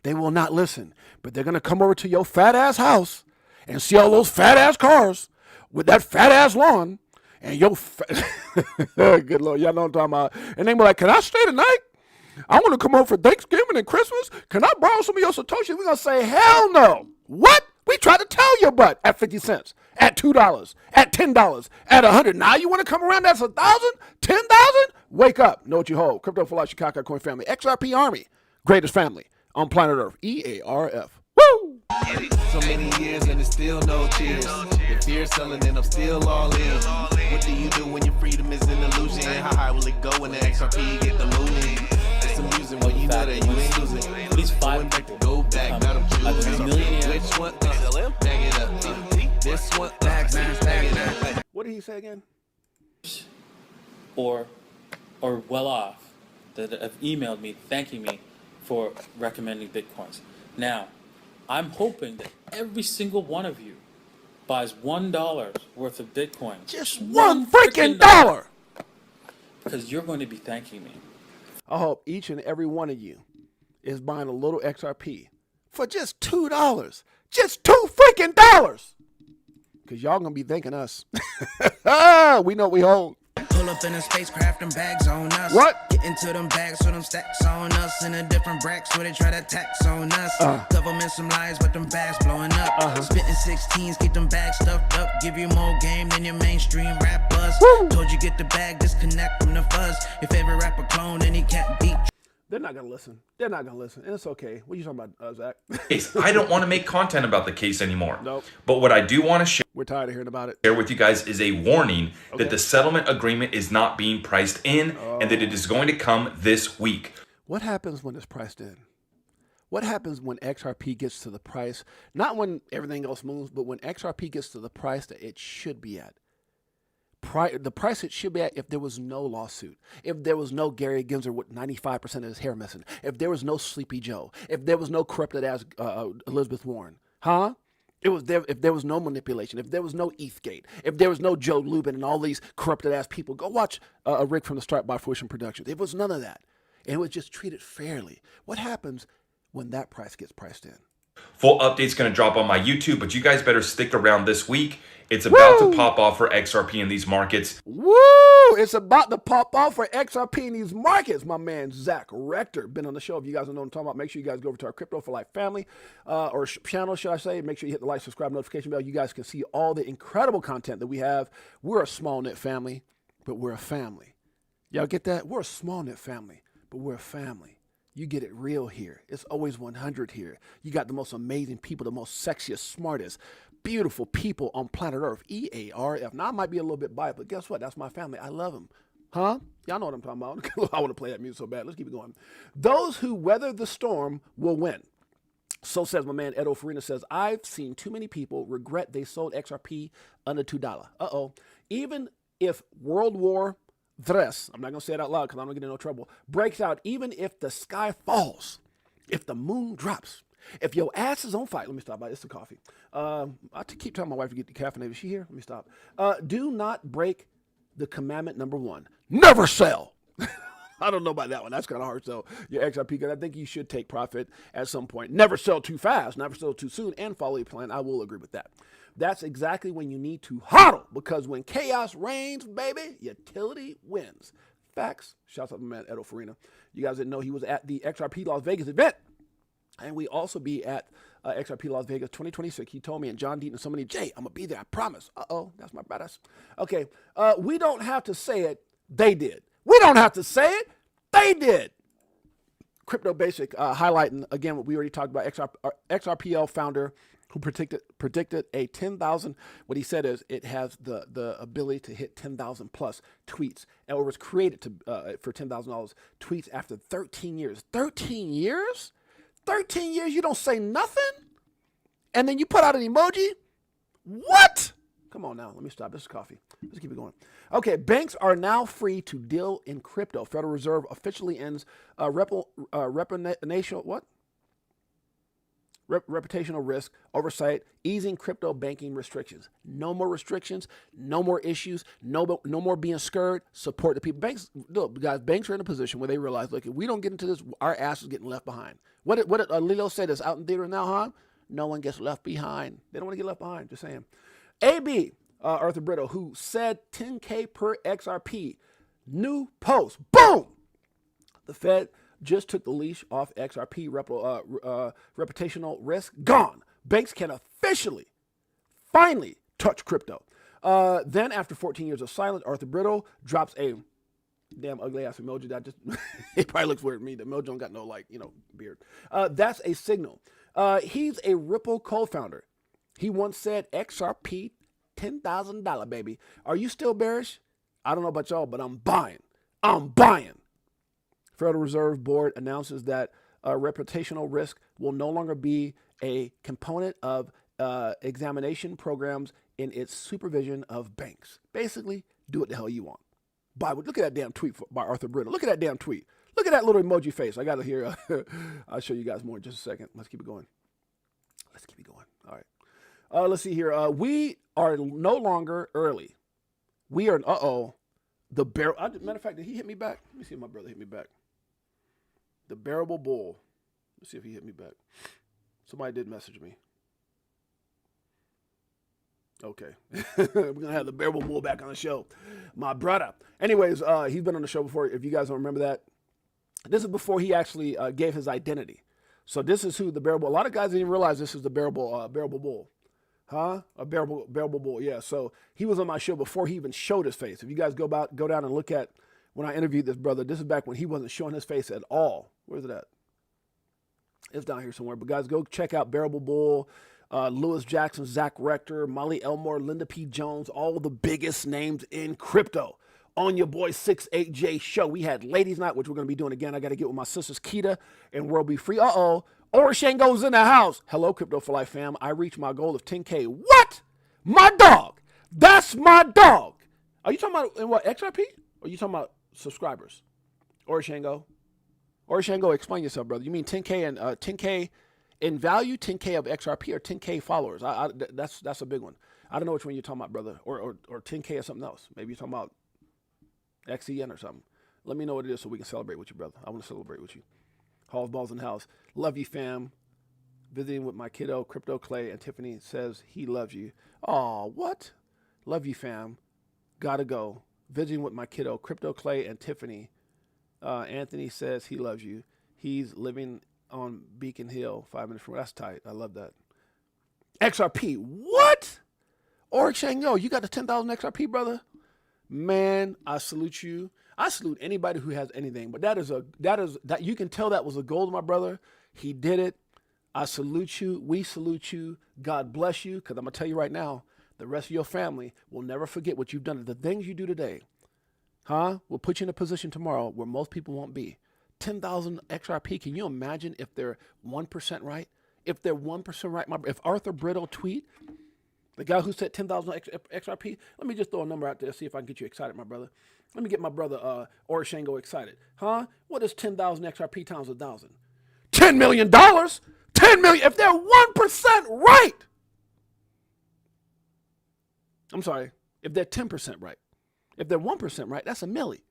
They will not listen. But they're going to come over to your fat ass house and see all those fat ass cars with that fat ass lawn and your good Lord, y'all know what I'm talking about. And they be like, can I stay tonight? I want to come home for Thanksgiving and Christmas. Can I borrow some of your Satoshi? We're going to say, hell no. What? We tried to tell your butt at 50 cents, at $2, at $10, at 100. Now you want to come around that's 1,000, 10,000? Wake up. Know what you hold. Crypto for Life, Chicago Coin Family. XRP Army. Greatest family on planet Earth. EARF. Woo! So many years and it's still no tears. If fear's selling, then I'm still all in. What do you do when your freedom is an illusion? How high will it go when the XRP get the mooning? It's amusing when you know that you ain't losing. These five Going back to go back, got 'em choosing. Which one? Bang it up. This one, bang it up. What did he say again? or well off that have emailed me thanking me for recommending bitcoins. Now, I'm hoping that every single one of you buys $1 worth of Bitcoin. Just one freaking dollar. Because you're going to be thanking me. I hope each and every one of you is buying a little XRP for just $2. Just $2 freaking dollars. Because y'all going to be thanking us. We know we hold. Pull up in a spacecraft and bags on us. What? Get into them bags so them stacks on us. In a different bracks where they try to tax on us. Government some lies but them bags blowing up. Spitting 16s, keep them bags stuffed up. Give you more game than your mainstream rappers. Told you get the bag, disconnect from the fuzz. Your favorite rapper clone and he can't beat. They're not going to listen. They're not going to listen. And it's okay. What are you talking about, Zach? Case. I don't want to make content about the case anymore. Nope. But what I do want to share We're tired of hearing about it. with you guys is a warning that the settlement agreement is not being priced in and that it is going to come this week. What happens when it's priced in? What happens when XRP gets to the price, not when everything else moves, but when XRP gets to the price that it should be at? The price it should be at if there was no lawsuit, if there was no Gary Gensler with 95% of his hair missing, if there was no Sleepy Joe, if there was no corrupted ass Elizabeth Warren, if there was no manipulation, if there was no ETHgate, if there was no Joe Lubin and all these corrupted ass people, go watch a Rig from the Start by Fruition Productions. There was none of that. And it was just treated fairly. What happens when that price gets priced in? Full update's going to drop on my YouTube, but you guys better stick around this week. It's about to pop off for XRP in these markets. Woo! It's about to pop off for XRP in these markets. My man, Zach Rector, been on the show. If you guys don't know what I'm talking about, make sure you guys go over to our Crypto for Life family, or channel, should I say. Make sure you hit the like, subscribe, notification bell. You guys can see all the incredible content that we have. We're a small-knit family, but we're a family. Y'all get that? We're a small-knit family, but we're a family. You get it real here. It's always 100 here. You got the most amazing people, the most sexiest, smartest, beautiful people on planet Earth. EARF. Now, I might be a little bit biased, but guess what? That's my family. I love them. Huh? Y'all know what I'm talking about. I want to play that music so bad. Let's keep it going. Those who weather the storm will win. So says my man Edo Farina says, I've seen too many people regret they sold XRP under $2. Uh-oh. Even if World War Tres, I'm not going to say it out loud because I'm going to get in no trouble, breaks out, even if the sky falls, if the moon drops, if your ass is on fire, let me stop. It's the coffee. I keep telling my wife to get the caffeinated. Is she here? Let me stop. Do not break the commandment number 1. Never sell. I don't know about that one. That's kind of hard to sell your XRP because I think you should take profit at some point. Never sell too fast, never sell too soon, and follow your plan. I will agree with that. That's exactly when you need to hodl, because when chaos reigns, baby, utility wins. Facts. Shouts out to my man Edo Farina. You guys didn't know he was at the XRP Las Vegas event. And we also be at XRP Las Vegas 2026. He told me, and John Deaton and somebody, Jay, I'm going to be there. I promise. Uh-oh, that's my brothers. Okay, we don't have to say it. They did. We don't have to say it. They did. Crypto Basic highlighting, again, what we already talked about, XRPL founder who predicted a 10,000. What he said is it has the ability to hit 10,000 plus tweets, and it was created to for $10,000 tweets after 13 years. 13 years? 13 years you don't say nothing? And then you put out an emoji? What? Come on now, let me stop. This is coffee. Let's keep it going. Okay, banks are now free to deal in crypto. Federal Reserve officially ends reputational risk oversight, easing crypto banking restrictions. No more restrictions, no more issues, no more being scared. Support the people. Banks, look, guys, banks are in a position where they realize, look, if we don't get into this, our ass is getting left behind. What did Lilo say that's out in theater now, huh? No one gets left behind. They don't want to get left behind, just saying. AB, Arthur Britto, who said 10K per XRP. New post. Boom! The Fed just took the leash off XRP reputational risk. Gone. Banks can officially, finally, touch crypto. Then, after 14 years of silence, Arthur Britto drops a damn ugly ass emoji that just it probably looks weird to me. The emoji don't got no beard. That's a signal. He's a Ripple co-founder. He once said XRP $10,000, baby. Are you still bearish? I don't know about y'all, but I'm buying. I'm buying. Federal Reserve Board announces that reputational risk will no longer be a component of examination programs in its supervision of banks. Basically, do what the hell you want. Look at that damn tweet by Arthur Britto. Look at that damn tweet. Look at that little emoji face. I got it here. I'll show you guys more in just a second. Let's keep it going. All right. Let's see here. We are no longer early. We are, the barrel. Matter of fact, did he hit me back? Let me see if my brother hit me back. The bearable bull. Let's see if he hit me back. Somebody did message me. Okay. We're going to have the bearable bull back on the show. My brother. Anyways, he's been on the show before. If you guys don't remember that. This is before he actually gave his identity. So this is who the bearable. A lot of guys didn't even realize this is the bearable bull. Huh? A bearable bull. Yeah. So he was on my show before he even showed his face. If you guys go down and look at when I interviewed this brother, this is back when he wasn't showing his face at all. Where's it at? It's down here somewhere. But guys, go check out Bearable Bull, Lewis Jackson, Zach Rector, Molly Elmore, Linda P. Jones, all the biggest names in crypto. On your boy 68J show. We had Ladies Night, which we're going to be doing again. I got to get with my sisters Keita and World Be Free. Oroshango's in the house. Hello, Crypto for Life fam. I reached my goal of 10K. What? My dog. That's my dog. Are you talking about in what, XRP? Or are you talking about subscribers? Oroshango, explain yourself, brother. You mean 10K and 10K in value, 10K of XRP, or 10K followers? That's a big one. I don't know which one you're talking about, brother. Or 10K or something else. Maybe you're talking about XEN or something. Let me know what it is so we can celebrate with you, brother. I want to celebrate with you. Halls, balls in the house. Love you, fam. Visiting with my kiddo, Crypto Clay, and Tiffany says he loves you. Aw, what? Love you, fam. Gotta go. Visiting with my kiddo, Crypto Clay, and Tiffany. Anthony says he loves you. He's living on Beacon Hill, 5 minutes from. That's tight. I love that. XRP. What? Oryx Shango, you got the 10,000 XRP, brother? Man, I salute you. I salute anybody who has anything, but that you can tell that was a goal to my brother. He did it. I salute you. We salute you. God bless you. Because I'm going to tell you right now, the rest of your family will never forget what you've done. The things you do today, will put you in a position tomorrow where most people won't be. 10,000 XRP. Can you imagine if they're 1% right? If they're 1% right, if Arthur Brittle tweet, the guy who said 10,000 XRP, let me just throw a number out there, see if I can get you excited, my brother. Let me get my brother Oroshengo excited. What is 10,000 XRP times 1,000? $10 million. 10 million. If they're 1% right. I'm sorry. If they're 10% right. If they're 1% right, that's a milli.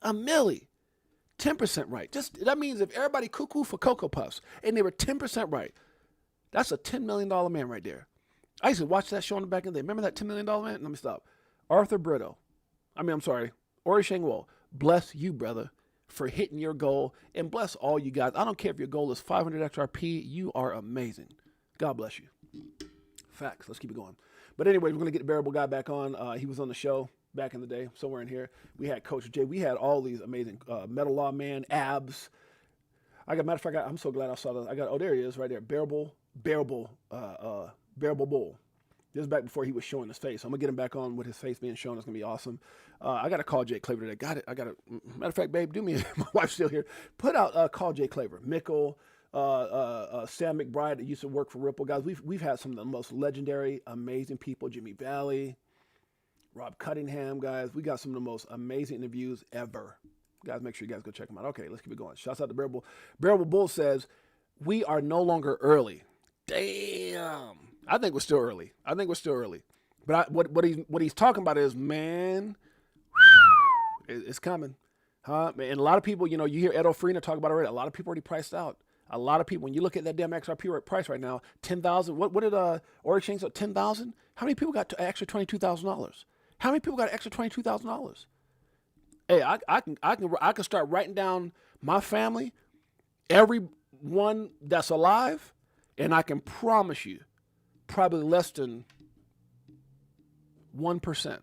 A milli. 10% right. Just that means if everybody cuckoo for Cocoa Puffs and they were 10% right, that's a $10 million man right there. I used to watch that show in the back in the day. Remember that $10 million man? Let me stop. Arthur Britto. Ori Shangwo. Bless you, brother, for hitting your goal. And bless all you guys. I don't care if your goal is 500 XRP. You are amazing. God bless you. Facts. Let's keep it going. But anyway, we're going to get the Bearable Guy back on. He was on the show back in the day, somewhere in here. We had Coach J. We had all these amazing Metal Law Man, Abs. Matter of fact, I'm so glad I saw that. There he is right there. Bearable Bull. This is back before he was showing his face. I'm going to get him back on with his face being shown. It's going to be awesome. I got to call Jay Claver today. Got it. Matter of fact, babe, do me. My wife's still here. Put out Call Jay Claver. Mickle, Sam McBride that used to work for Ripple. Guys, we've had some of the most legendary, amazing people. Jimmy Valley, Rob Cunningham, guys. We got some of the most amazing interviews ever. Guys, make sure you guys go check them out. Okay, let's keep it going. Shouts out to Bearable. Bearable Bull says, we are no longer early. Damn. I think we're still early. But what he's talking about is, man, it's coming. And a lot of people, you hear Edo Freena talk about it already. A lot of people already priced out. A lot of people, when you look at that damn XRP price right now, 10,000. What did Ori Exchange at 10,000? How many people got extra $22,000? How many people got extra $22,000? Hey, I can start writing down my family, everyone that's alive, and I can promise you, probably less than 1%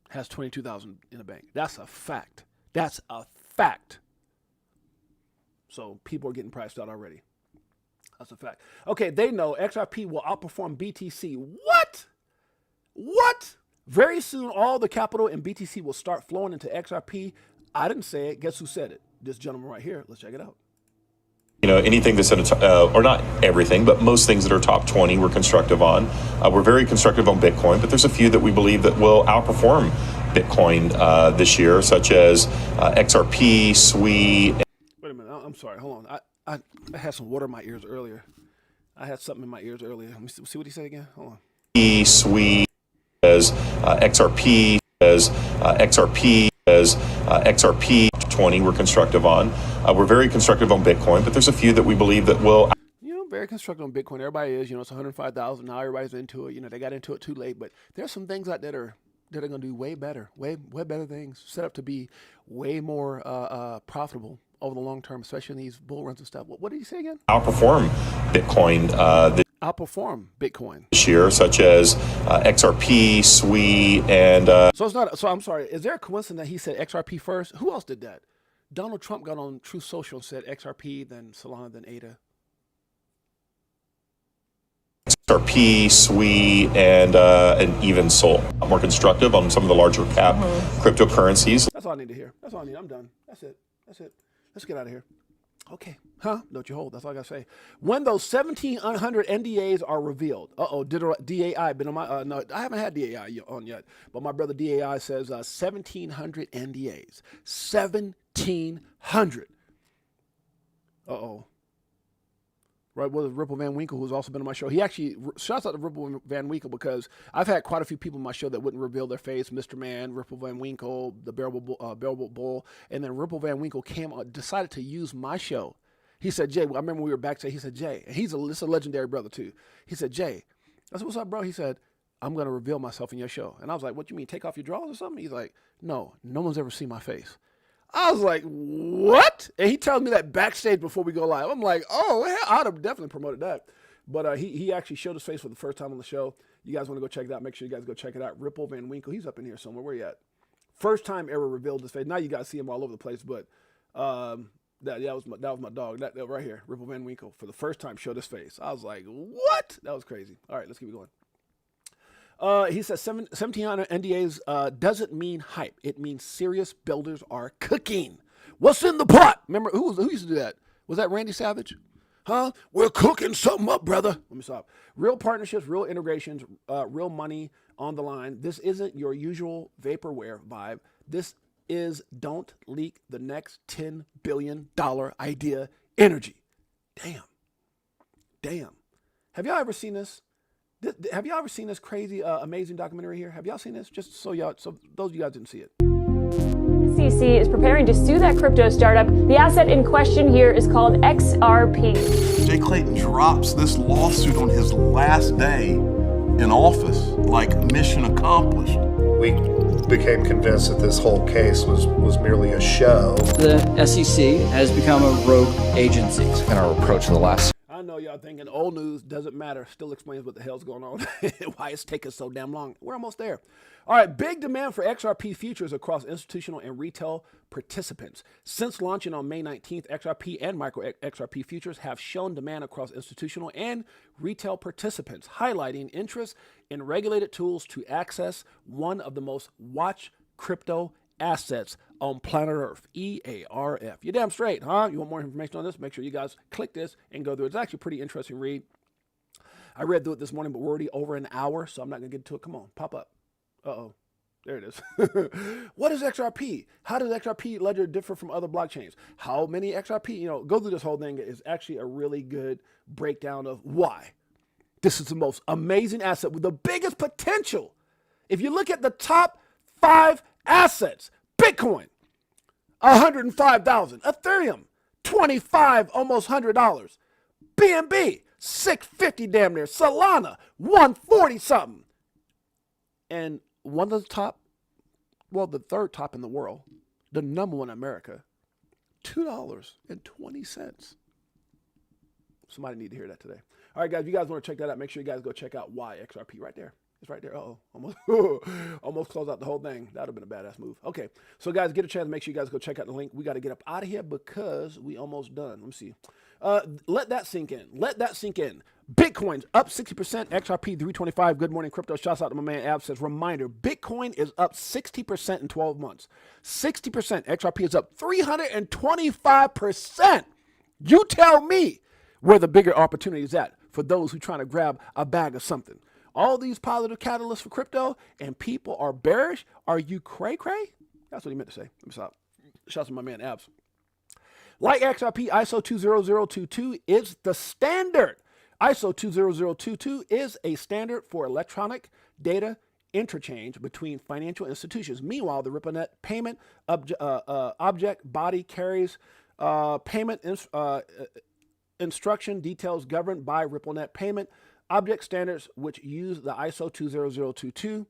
has 22,000 in the bank. That's a fact. So people are getting priced out already. That's a fact. Okay, they know XRP will outperform BTC. What? Very soon, all the capital in BTC will start flowing into XRP. I didn't say it. Guess who said it? This gentleman right here. Let's check it out. Anything that's or not everything, but most things that are top 20, we're constructive on. We're very constructive on Bitcoin, but there's a few that we believe that will outperform Bitcoin this year, such as XRP, SWE. Wait a minute. I'm sorry. Hold on. I had some water in my ears earlier. I had something in my ears earlier. Let me see what he said again. Hold on. SWE, as XRP, as XRP, as XRP 20, we're constructive on. We're very constructive on Bitcoin, but there's a few that we believe that will. Very constructive on Bitcoin. Everybody is, it's 105,000 now. Everybody's into it. They got into it too late, but there's some things out there that are going to do way better things, set up to be way more profitable over the long term, especially in these bull runs and stuff. What did he say again? Outperform Bitcoin. Outperform Bitcoin this year, such as XRP, SWE, and. So it's not. So I'm sorry. Is there a coincidence that he said XRP first? Who else did that? Donald Trump got on Truth Social and said XRP, then Solana, then ADA. XRP, SWE, and even Sol. More constructive on some of the larger cap cryptocurrencies. That's all I need to hear. That's all I need. I'm done. That's it. Let's get out of here. Okay. Don't you hold. That's all I got to say. When those 1,700 NDAs are revealed. Did DAI been on my... no, I haven't had DAI on yet. But my brother DAI says 1,700 NDAs. 1,700. Right, with Ripple Van Winkle, who's also been on my show. He actually, shouts out to Ripple Van Winkle because I've had quite a few people on my show that wouldn't reveal their face. Mr. Man, Ripple Van Winkle, the Bearable Bull. And then Ripple Van Winkle decided to use my show. He said, Jay, I remember we were backstage. He said, Jay, and this is a legendary brother too. He said, Jay, I said, what's up, bro? He said, I'm going to reveal myself in your show. And I was like, what you mean, take off your drawers or something? He's like, no one's ever seen my face. I was like, what? And he tells me that backstage before we go live. I'm like, oh, I'd have definitely promoted that. But he actually showed his face for the first time on the show. You guys want to go check it out? Make sure you guys go check it out. Ripple Van Winkle. He's up in here somewhere. Where you at? First time ever revealed his face. Now you guys see him all over the place, but that was my dog. That right here, Ripple Van Winkle, for the first time showed his face. I was like, what? That was crazy. All right, let's keep it going. He says 1,700 NDAs doesn't mean hype. It means serious builders are cooking. What's in the pot? Remember, who used to do that? Was that Randy Savage? Huh? We're cooking something up, brother. Let me stop. Real partnerships, real integrations, real money on the line. This isn't your usual vaporware vibe. This is don't leak the next $10 billion idea energy. Damn. Have y'all ever seen this? Have y'all ever seen this crazy, amazing documentary here? Have y'all seen this? Just so those of you guys didn't see it. SEC is preparing to sue that crypto startup. The asset in question here is called XRP. Jay Clayton drops this lawsuit on his last day in office, like mission accomplished. We became convinced that this whole case was merely a show. The SEC has become a rogue agency. And our approach to the last. I know y'all thinking old news doesn't matter. Still explains what the hell's going on. Why it's taking so damn long. We're almost there. All right, big demand for XRP futures across institutional and retail participants. Since launching on May 19th, XRP and micro XRP futures have shown demand across institutional and retail participants, highlighting interest in regulated tools to access one of the most watched crypto assets on planet Earth, EARF. You're damn straight, huh? You want more information on this? Make sure you guys click this and go through it. It's actually a pretty interesting read. I read through it this morning, but we're already over an hour, so I'm not going to get into it. Come on, pop up. Uh-oh. There it is. What is XRP? How does XRP ledger differ from other blockchains? How many XRP? Go through this whole thing. Is actually a really good breakdown of why this is the most amazing asset with the biggest potential. If you look at the top 5 assets, Bitcoin, 105,000. Ethereum, 25, almost $100. BNB, 650 damn near. Solana, 140 something. And one of the top, the third top in the world, the number one in America, $2.20. Somebody need to hear that today. All right, guys, if you guys want to check that out, make sure you guys go check out why XRP right there. It's right there. Almost close out the whole thing. That would have been a badass move. Okay, so guys, get a chance. Make sure you guys go check out the link. We got to get up out of here because we almost done. Let me see. Let that sink in. Bitcoin's up 60%. XRP 325. Good morning, crypto. Shouts out to my man Ab says, reminder, Bitcoin is up 60% in 12 months. 60%. XRP is up 325%. You tell me where the bigger opportunity is at for those who trying to grab a bag of something. All these positive catalysts for crypto and people are bearish. Are you cray-cray? That's what he meant to say. Let me stop. Shouts to my man Abs. Like XRP, ISO 20022 is the standard. ISO 20022 is a standard for electronic data interchange between financial institutions. Meanwhile, the RippleNet payment object body carries payment instruction details governed by RippleNet payment object standards, which use the ISO 20022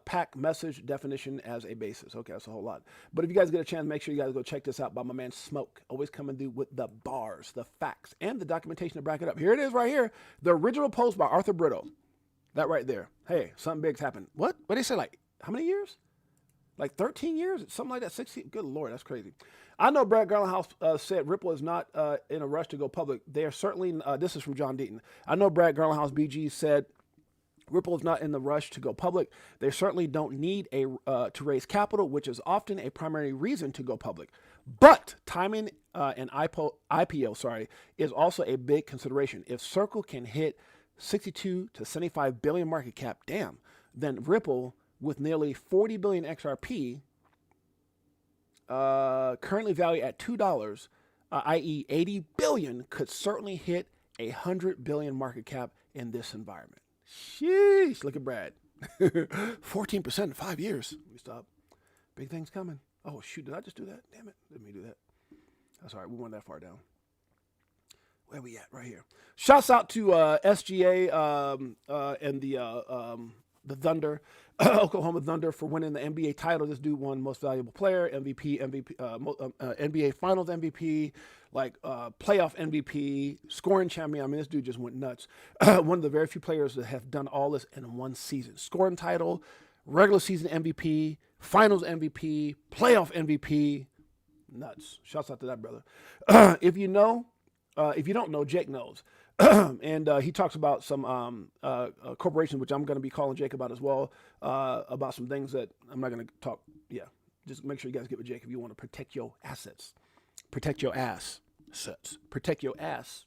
pack message definition as a basis. Okay, that's a whole lot. But if you guys get a chance, make sure you guys go check this out by my man Smoke. Always coming through with the bars, the facts, and the documentation to back it up. Here it is right here. The original post by Arthur Brito. That right there. Hey, something big's happened. What did they say? Like, how many years? Like 13 years? Something like that? 16? Good Lord, that's crazy. I know Brad Garlinghouse said Ripple is not in a rush to go public. They are certainly, this is from John Deaton. I know Brad Garlinghouse BG said Ripple is not in the rush to go public. They certainly don't need to raise capital, which is often a primary reason to go public. But timing an IPO, is also a big consideration. If Circle can hit 62 to 75 billion market cap, damn, then Ripple with nearly 40 billion XRP, currently valued at $2, i.e. 80 billion, could certainly hit 100 billion market cap in this environment. Sheesh, look at Brad. 14% in 5 years. We stop. Big things coming. Oh, shoot, did I just do that? Damn it. Didn't mean to do that. That's all right. We weren't that far down. Where we at? Right here. Shouts out to SGA and the Thunder, Oklahoma Thunder, for winning the NBA title. This dude won Most Valuable Player, MVP, NBA Finals MVP, playoff MVP, scoring champion. I mean, this dude just went nuts. One of the very few players that have done all this in one season. Scoring title, regular season MVP, finals MVP, playoff MVP. Nuts. Shouts out to that brother. If you don't know, Jake knows. And he talks about some corporations, which I'm going to be calling Jake about as well, about some things that I'm not going to talk. Yeah, just make sure you guys get with Jake if you want to protect your assets. Protect your assets. Protect your ass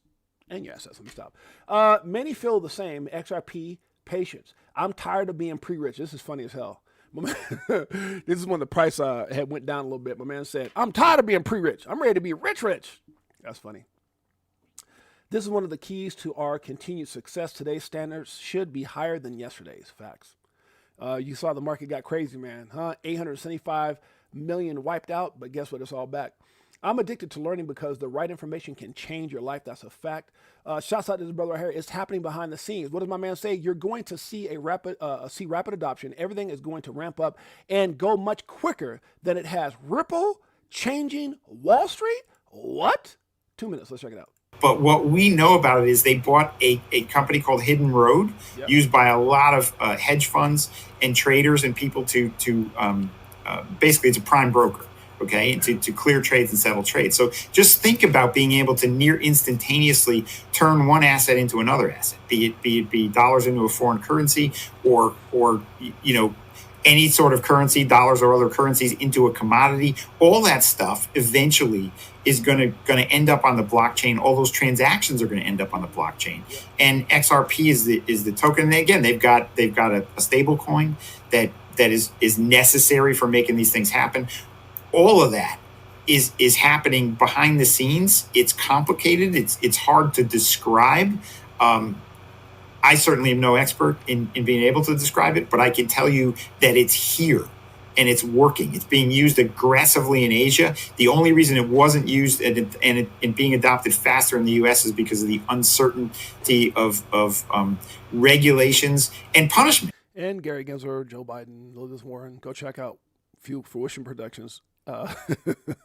and your assets. Let me stop. Many feel the same. XRP patience. I'm tired of being pre-rich. This is funny as hell. This is when the price had went down a little bit. My man said, I'm tired of being pre-rich. I'm ready to be rich. That's funny. This is one of the keys to our continued success. Today's standards should be higher than yesterday's. Facts. You saw the market got crazy, man. 875 million wiped out, but guess what? It's all back. I'm addicted to learning because the right information can change your life. That's a fact. Shouts out to this brother right here. It's happening behind the scenes. What does my man say? You're going to see rapid adoption. Everything is going to ramp up and go much quicker than it has. Ripple changing Wall Street? What? 2 minutes. Let's check it out. But what we know about it is they bought a company called Hidden Road, used by a lot of hedge funds and traders and people to basically it's a prime broker. Okay, to clear trades and settle trades. So just think about being able to near instantaneously turn one asset into another asset, be it dollars into a foreign currency or any sort of currency, dollars or other currencies into a commodity. All that stuff eventually is going to end up on the blockchain. All those transactions are going to end up on the blockchain. And XRP is the token. And again, they've got a stable coin that is necessary for making these things happen. All of that is happening behind the scenes. It's complicated. It's hard to describe. I certainly am no expert in being able to describe it, but I can tell you that it's here and it's working. It's being used aggressively in Asia. The only reason it wasn't used and being adopted faster in the U.S. is because of the uncertainty of regulations and punishment. And Gary Gensler, Joe Biden, Elizabeth Warren, go check out Fruition Productions.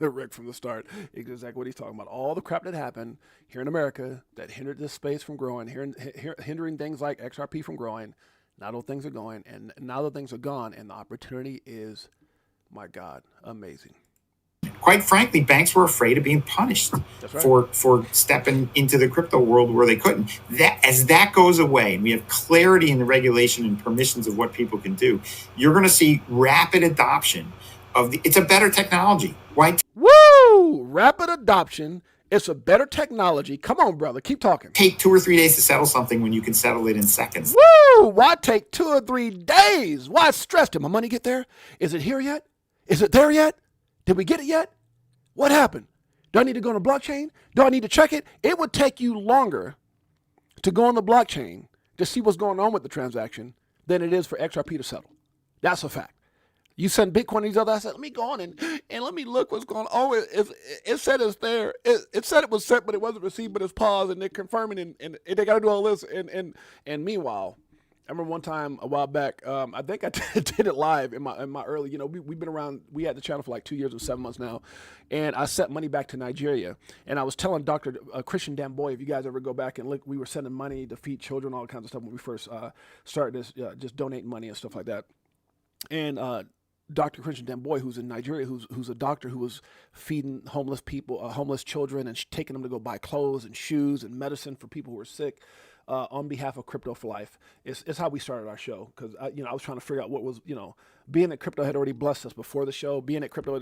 Rick from the start, exactly what he's talking about. All the crap that happened here in America that hindered this space from growing, hindering things like XRP from growing. Now those things are going, and now the things are gone, and the opportunity is, my God, amazing. Quite frankly, banks were afraid of being punished for stepping into the crypto world where they couldn't. As that goes away, and we have clarity in the regulation and permissions of what people can do, you're going to see rapid adoption. It's a better technology. Why? Woo! Rapid adoption. It's a better technology. Come on, brother. Keep talking. Take 2 or 3 days to settle something when you can settle it in seconds. Woo! Why take 2 or 3 days? Why stress? Did my money get there? Is it here yet? Is it there yet? Did we get it yet? What happened? Do I need to go on the blockchain? Do I need to check it? It would take you longer to go on the blockchain to see what's going on with the transaction than it is for XRP to settle. That's a fact. You send Bitcoin and these other assets, let me go on and let me look what's going on. Oh, it said it's there. It said it was sent, but it wasn't received, but it's paused, and they're confirming, and they got to do all this. And meanwhile, I remember one time a while back, I think I did it live in my early, we've been around, we had the channel for like 2 years and 7 months now, and I sent money back to Nigeria, and I was telling Dr. Christian Damboy, if you guys ever go back and look, we were sending money to feed children, all kinds of stuff when we first started this, just donating money and stuff like that. And Dr. Christian Damboy, who's in Nigeria, who's a doctor who was feeding homeless people, homeless children, and taking them to go buy clothes and shoes and medicine for people who were sick, on behalf of Crypto for Life. It's how we started our show, because I was trying to figure out what was, being that crypto had already blessed us before the show, being that crypto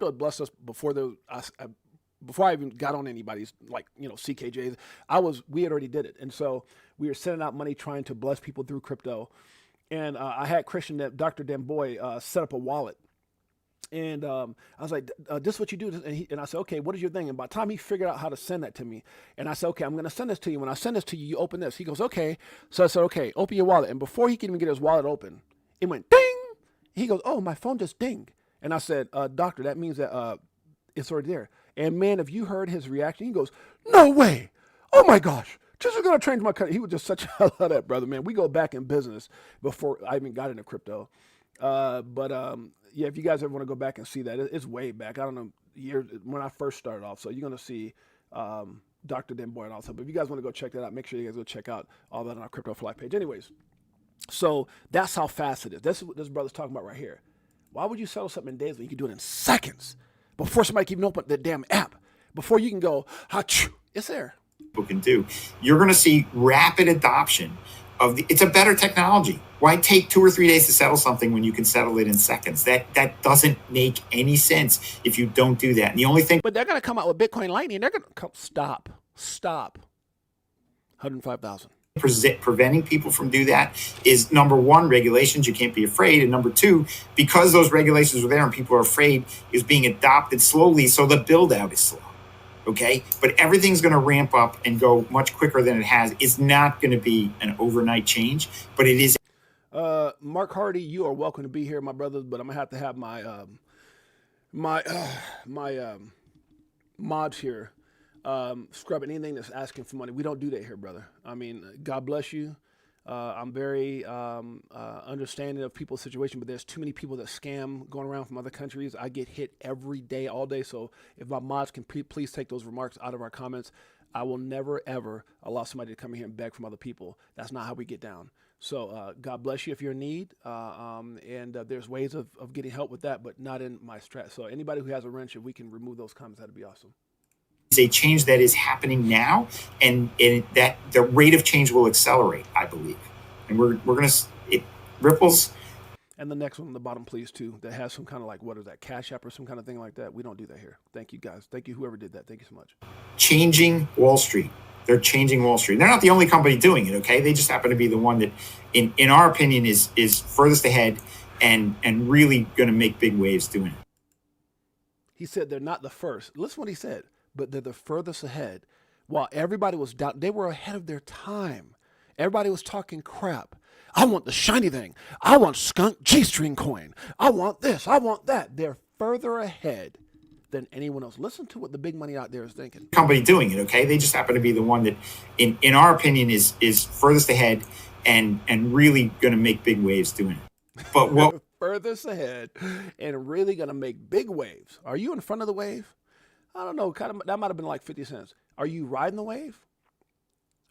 had blessed us before before I even got on anybody's CKJs. We had already did it, and so we were sending out money trying to bless people through crypto. And I had Dr. Damboy, set up a wallet. And I was like, this is what you do. And I said, okay, what is your thing? And by the time he figured out how to send that to me, and I said, okay, I'm going to send this to you. When I send this to you, you open this. He goes, okay. So I said, okay, open your wallet. And before he could even get his wallet open, it went ding. He goes, oh, my phone just dinged. And I said, doctor, that means that it's already there. And man, if you heard his reaction, he goes, no way. Oh my gosh. This is going to change my country. He was just such a love that brother, man. We go back in business before I even got into crypto. Yeah, if you guys ever want to go back and see that, it's way back. I don't know, years when I first started off. So you're going to see Dr. Damboy and all that. But if you guys want to go check that out, make sure you guys go check out all that on our Crypto for Life page. Anyways, So that's how fast it is. That's what this brother's talking about right here. Why would you settle something in days when you can do it in seconds before somebody can even open the damn app? Before you can go, it's there. People can do. You're going to see rapid adoption of it's a better technology. Why take 2 or 3 days to settle something when you can settle it in seconds? That doesn't make any sense if you don't do that. And the only thing, but they're going to come out with Bitcoin Lightning. They're going to come, stop. 105,000. Preventing people from do that is number one, regulations. You can't be afraid. And number two, because those regulations are there and people are afraid, is being adopted slowly. So the build out is slow. Okay. But everything's going to ramp up and go much quicker than it has. It's not going to be an overnight change, but it is. Mark Hardy, you are welcome to be here, my brothers, but I'm going to have my mods here scrub anything that's asking for money. We don't do that here, brother. I mean, God bless you. I'm very understanding of people's situation, but there's too many people that scam going around from other countries. I get hit every day, all day. So if my mods can please take those remarks out of our comments, I will never, ever allow somebody to come in here and beg from other people. That's not how we get down. So God bless you if you're in need. And there's ways of getting help with that, but not in my strat. So anybody who has a wrench, if we can remove those comments, that'd be awesome. It's a change that is happening now, and that the rate of change will accelerate, I believe. And we're going to, ripples. And the next one on the bottom, please, too, that has some kind of what is that, Cash App or some kind of thing like that. We don't do that here. Thank you, guys. Thank you, whoever did that. Thank you so much. Changing Wall Street. They're changing Wall Street. They're not the only company doing it, okay? They just happen to be the one that, in our opinion, is furthest ahead and really going to make big waves doing it. He said they're not the first. Listen what he said. But they're the furthest ahead. While everybody was down, they were ahead of their time. Everybody was talking crap. I want the shiny thing. I want skunk G-string coin. I want this. I want that. They're further ahead than anyone else. Listen to what the big money out there is thinking. Company doing it, okay? They just happen to be the one that, in our opinion, is furthest ahead and really going to make big waves doing it. But what furthest ahead and really going to make big waves? Are you in front of the wave? I don't know. That might have been like 50 cents. Are you riding the wave?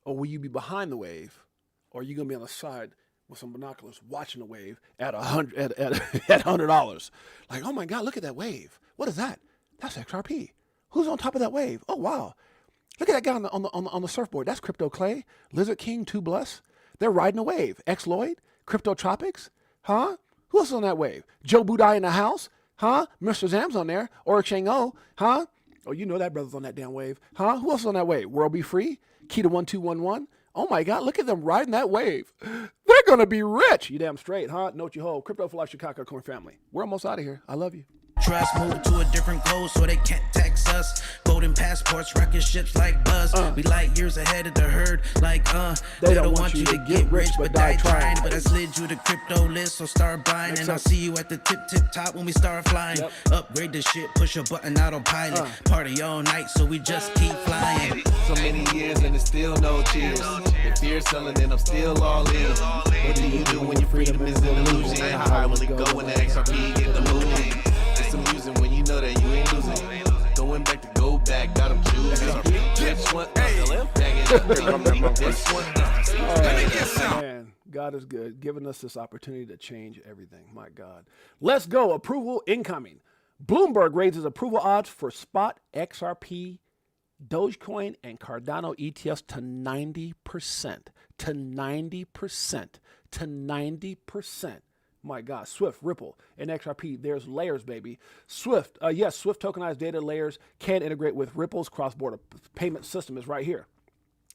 Or will you be behind the wave? Or are you going to be on the side with some binoculars watching the wave at $100? Like, oh my God, look at that wave. What is that? That's XRP. Who's on top of that wave? Oh, wow. Look at that guy on the surfboard. That's Crypto Clay, Lizard King, 2 Bless. They're riding a wave. X Lloyd, Crypto Tropics. Huh? Who else is on that wave? Joe Budai in the house. Huh? Mr. Zam's on there. Or Chang O. Huh? Oh, you know that brother's on that damn wave. Huh? Who else is on that wave? World Be Free? Kita 1211? Oh my God, look at them riding that wave. They're going to be rich. You damn straight, huh? Note your whole Crypto for Life Chicago Coin family. We're almost out of here. I love you. Trust move to a different code so they can't tax us. Golden passports, rocket ships like Buzz. We like years ahead of the herd, like they don't want you to get rich, but die trying. But I slid you the crypto list, so start buying. And I'll see you at the tip top when we start flying. Upgrade the shit, push a button, autopilot. Party all night, so we just keep flying. So many years and it's still no cheers. If fear selling, then I'm still all in. What do you do when your freedom is an illusion? How high will it go when the XRP get the moving? It's amusing when you know that you ain't losing. Going back to go back, got them choosing. This one, man, God is good, giving us this opportunity to change everything. My God. Let's go. Approval incoming. Bloomberg raises approval odds for spot XRP, Dogecoin, and Cardano ETFs to 90%. To 90%. To 90%. My God, Swift, Ripple, and XRP, there's layers, baby. Swift, yes, Swift tokenized data layers can integrate with Ripple's cross-border payment system is right here.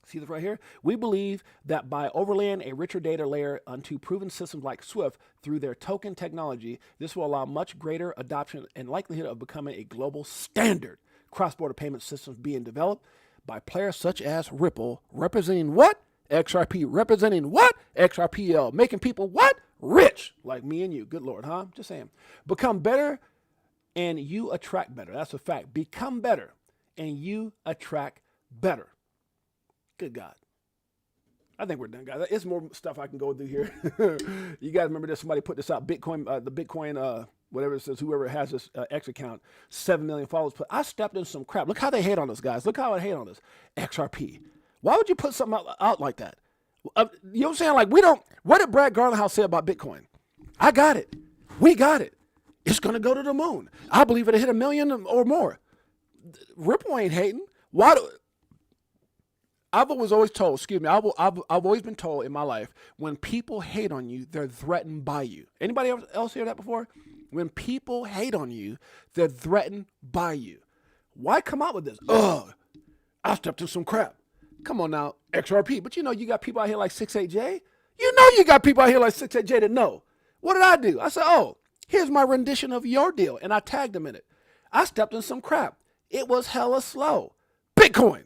See this right here? We believe that by overlaying a richer data layer onto proven systems like Swift through their token technology, this will allow much greater adoption and likelihood of becoming a global standard. Cross-border payment systems being developed by players such as Ripple, representing what? XRP, representing what? XRPL, making people what? Rich, like me and you. Good Lord, huh? Just saying. Become better and you attract better. That's a fact. Become better and you attract better. Good God. I think we're done, guys. It's more stuff I can go through here. You guys remember this? Somebody put this out. Bitcoin, the Bitcoin, whatever it says, whoever has this X account, 7 million followers. But I stepped in some crap. Look how they hate on us, guys. Look how I hate on us. XRP. Why would you put something out like that? You know what I'm saying? Like, what did Brad Garlinghouse say about Bitcoin? I got it. We got it. It's going to go to the moon. I believe it'll hit 1 million or more. Ripple ain't hating. Why do... I've always told, I've always been told in my life, when people hate on you, they're threatened by you. Anybody else hear that before? When people hate on you, they're threatened by you. Why come out with this? I stepped in some crap. Come on now, XRP. But you know, you got people out here like 68J. You know you got people out here like 68J that know. What did I do? I said, here's my rendition of your deal. And I tagged them in it. I stepped in some crap. It was hella slow. Bitcoin.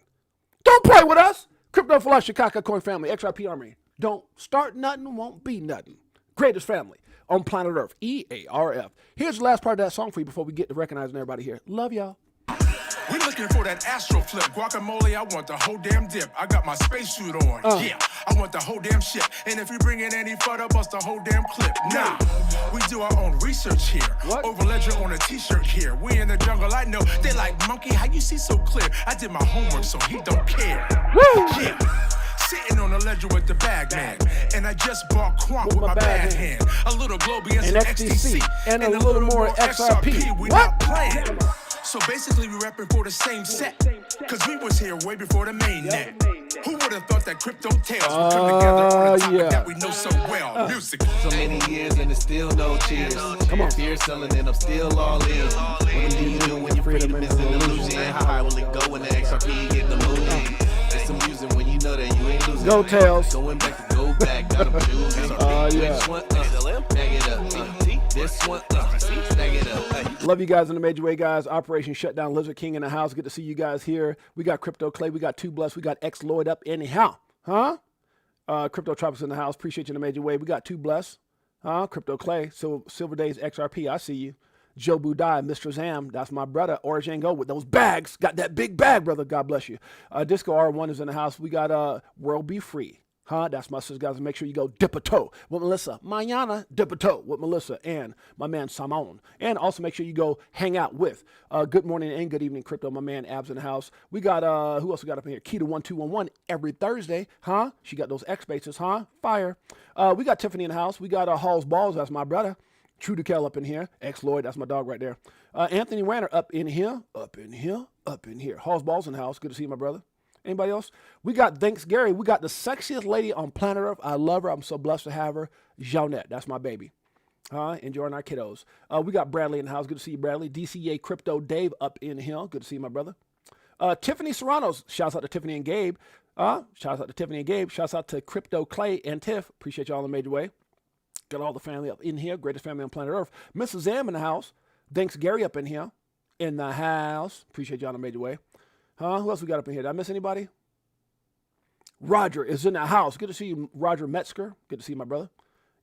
Don't play with us. Crypto for Life, Chicago Coin Family, XRP Army. Don't start nothing, won't be nothing. Greatest family on planet Earth, EARF. Here's the last part of that song for you before we get to recognizing everybody here. Love y'all. We looking for that astro flip. Guacamole, I want the whole damn dip. I got my spacesuit on. Yeah, I want the whole damn ship. And if you bring in any photo, bust the whole damn clip. Nah, we do our own research here. What? Over ledger on a t-shirt here. We in the jungle, I know. They like, monkey, how you see so clear? I did my homework, so he don't care. Woo! Yeah. Sitting on the ledger with the bag man. And I just bought Quant with my bad hand. A little Globian and some XTC. And a little more XRP. We What? not playing. So basically we rapping for the same set. Cause we was here way before the main net. Who would have thought that crypto tales would come together on a topic that we know so well? Music. So many years and it's still no cheers. Come on. Fear selling and I'm still all in. What do you do when your freedom is an illusion? How high will it go when the XRP get the moon? It's amusing when you know that you ain't losing. Go Tails. Going back to go back, got them shoes. This one, bag it up. This one, stack it up. Love you guys in a major way, guys. Operation Shutdown, Lizard King in the house. Good to see you guys here. We got Crypto Clay. We got 2 Bless. We got X Lloyd up anyhow. Huh? Crypto Tropics in the house. Appreciate you in a major way. We got 2 Bless. Huh? Crypto Clay. Silver Days XRP. I see you. Joe Budai, Mr. Zam. That's my brother. Origin Go with those bags. Got that big bag, brother. God bless you. Disco R1 is in the house. We got World Be Free. Huh? That's my sister, guys. Make sure you go dip a toe with Melissa. Mañana, dip a toe with Melissa and my man Simone. And also make sure you go hang out with Good Morning and Good Evening Crypto, my man Abs in the house. We got, who else we got up in here? Keita1211 every Thursday. Huh? She got those X bases, huh? Fire. We got Tiffany in the house. We got Hall's Balls. That's my brother. True to Kel up in here. X Lloyd. That's my dog right there. Anthony Ranner up in here. Up in here. Up in here. Hall's Balls in the house. Good to see you, my brother. Anybody else? We got Thanks Gary. We got the sexiest lady on planet Earth. I love her. I'm so blessed to have her. Jeanette. That's my baby. Enjoying our kiddos. We got Bradley in the house. Good to see you, Bradley. DCA Crypto Dave up in here. Good to see you, my brother. Tiffany Serranos. Shouts out to Tiffany and Gabe. Shouts out to Tiffany and Gabe. Shouts out to Crypto Clay and Tiff. Appreciate y'all in a major way. Got all the family up in here. Greatest family on planet Earth. Mrs. Zam in the house. Thanks Gary up in here. In the house. Appreciate y'all in a major way. Who else we got up in here? Did I miss anybody? Roger is in the house. Good to see you, Roger Metzger. Good to see you, my brother.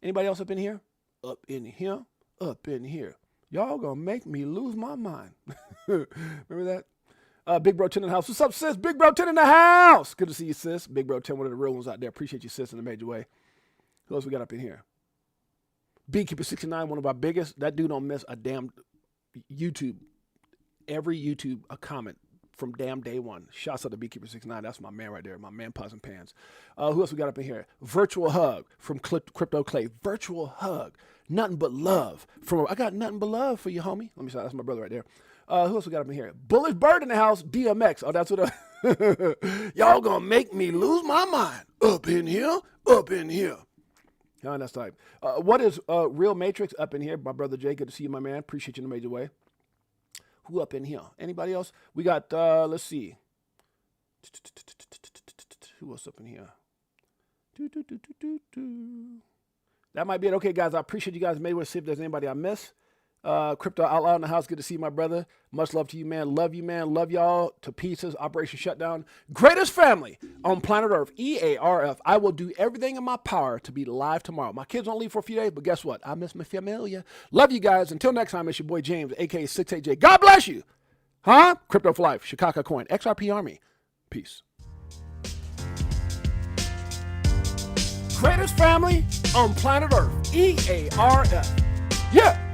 Anybody else up in here? Up in here. Up in here. Y'all gonna make me lose my mind. Remember that? Big Bro 10 in the house. What's up, sis? Big Bro 10 in the house. Good to see you, sis. Big Bro 10, one of the real ones out there. Appreciate you, sis, in a major way. Who else we got up in here? Beekeeper 69, one of our biggest. That dude don't miss a damn YouTube. Every YouTube, a comment. From damn day one. Shouts out to Beekeeper 69. That's my man right there. My man, Paws and Pans. Who else we got up in here? Virtual Hug from Crypto Clay. Virtual Hug. Nothing but love. I got nothing but love for you, homie. Let me see. That's my brother right there. Who else we got up in here? Bullish Bird in the house. DMX. Oh, that's what y'all gonna make me lose my mind. Up in here. Up in here. That's type. What is Real Matrix up in here? My brother Jay. Good to see you, my man. Appreciate you in a major way. Who up in here? Anybody else? We got, let's see. Who else up in here? That might be it. Okay, guys, I appreciate you guys. Maybe we'll see if there's anybody I missed. Crypto Outlaw in the house. Good to see you, my brother. Much love to you, man. Love you, man. Love y'all to pieces. Operation Shutdown. Greatest family on planet Earth. EARF. I will do everything in my power to be live tomorrow. My kids won't leave for a few days, but guess what? I miss my familia. Love you guys. Until next time, it's your boy James, a.k.a. 68J. God bless you. Huh? Crypto for Life. Chicago Coin. XRP Army. Peace. Greatest family on planet Earth. EARF. Yeah.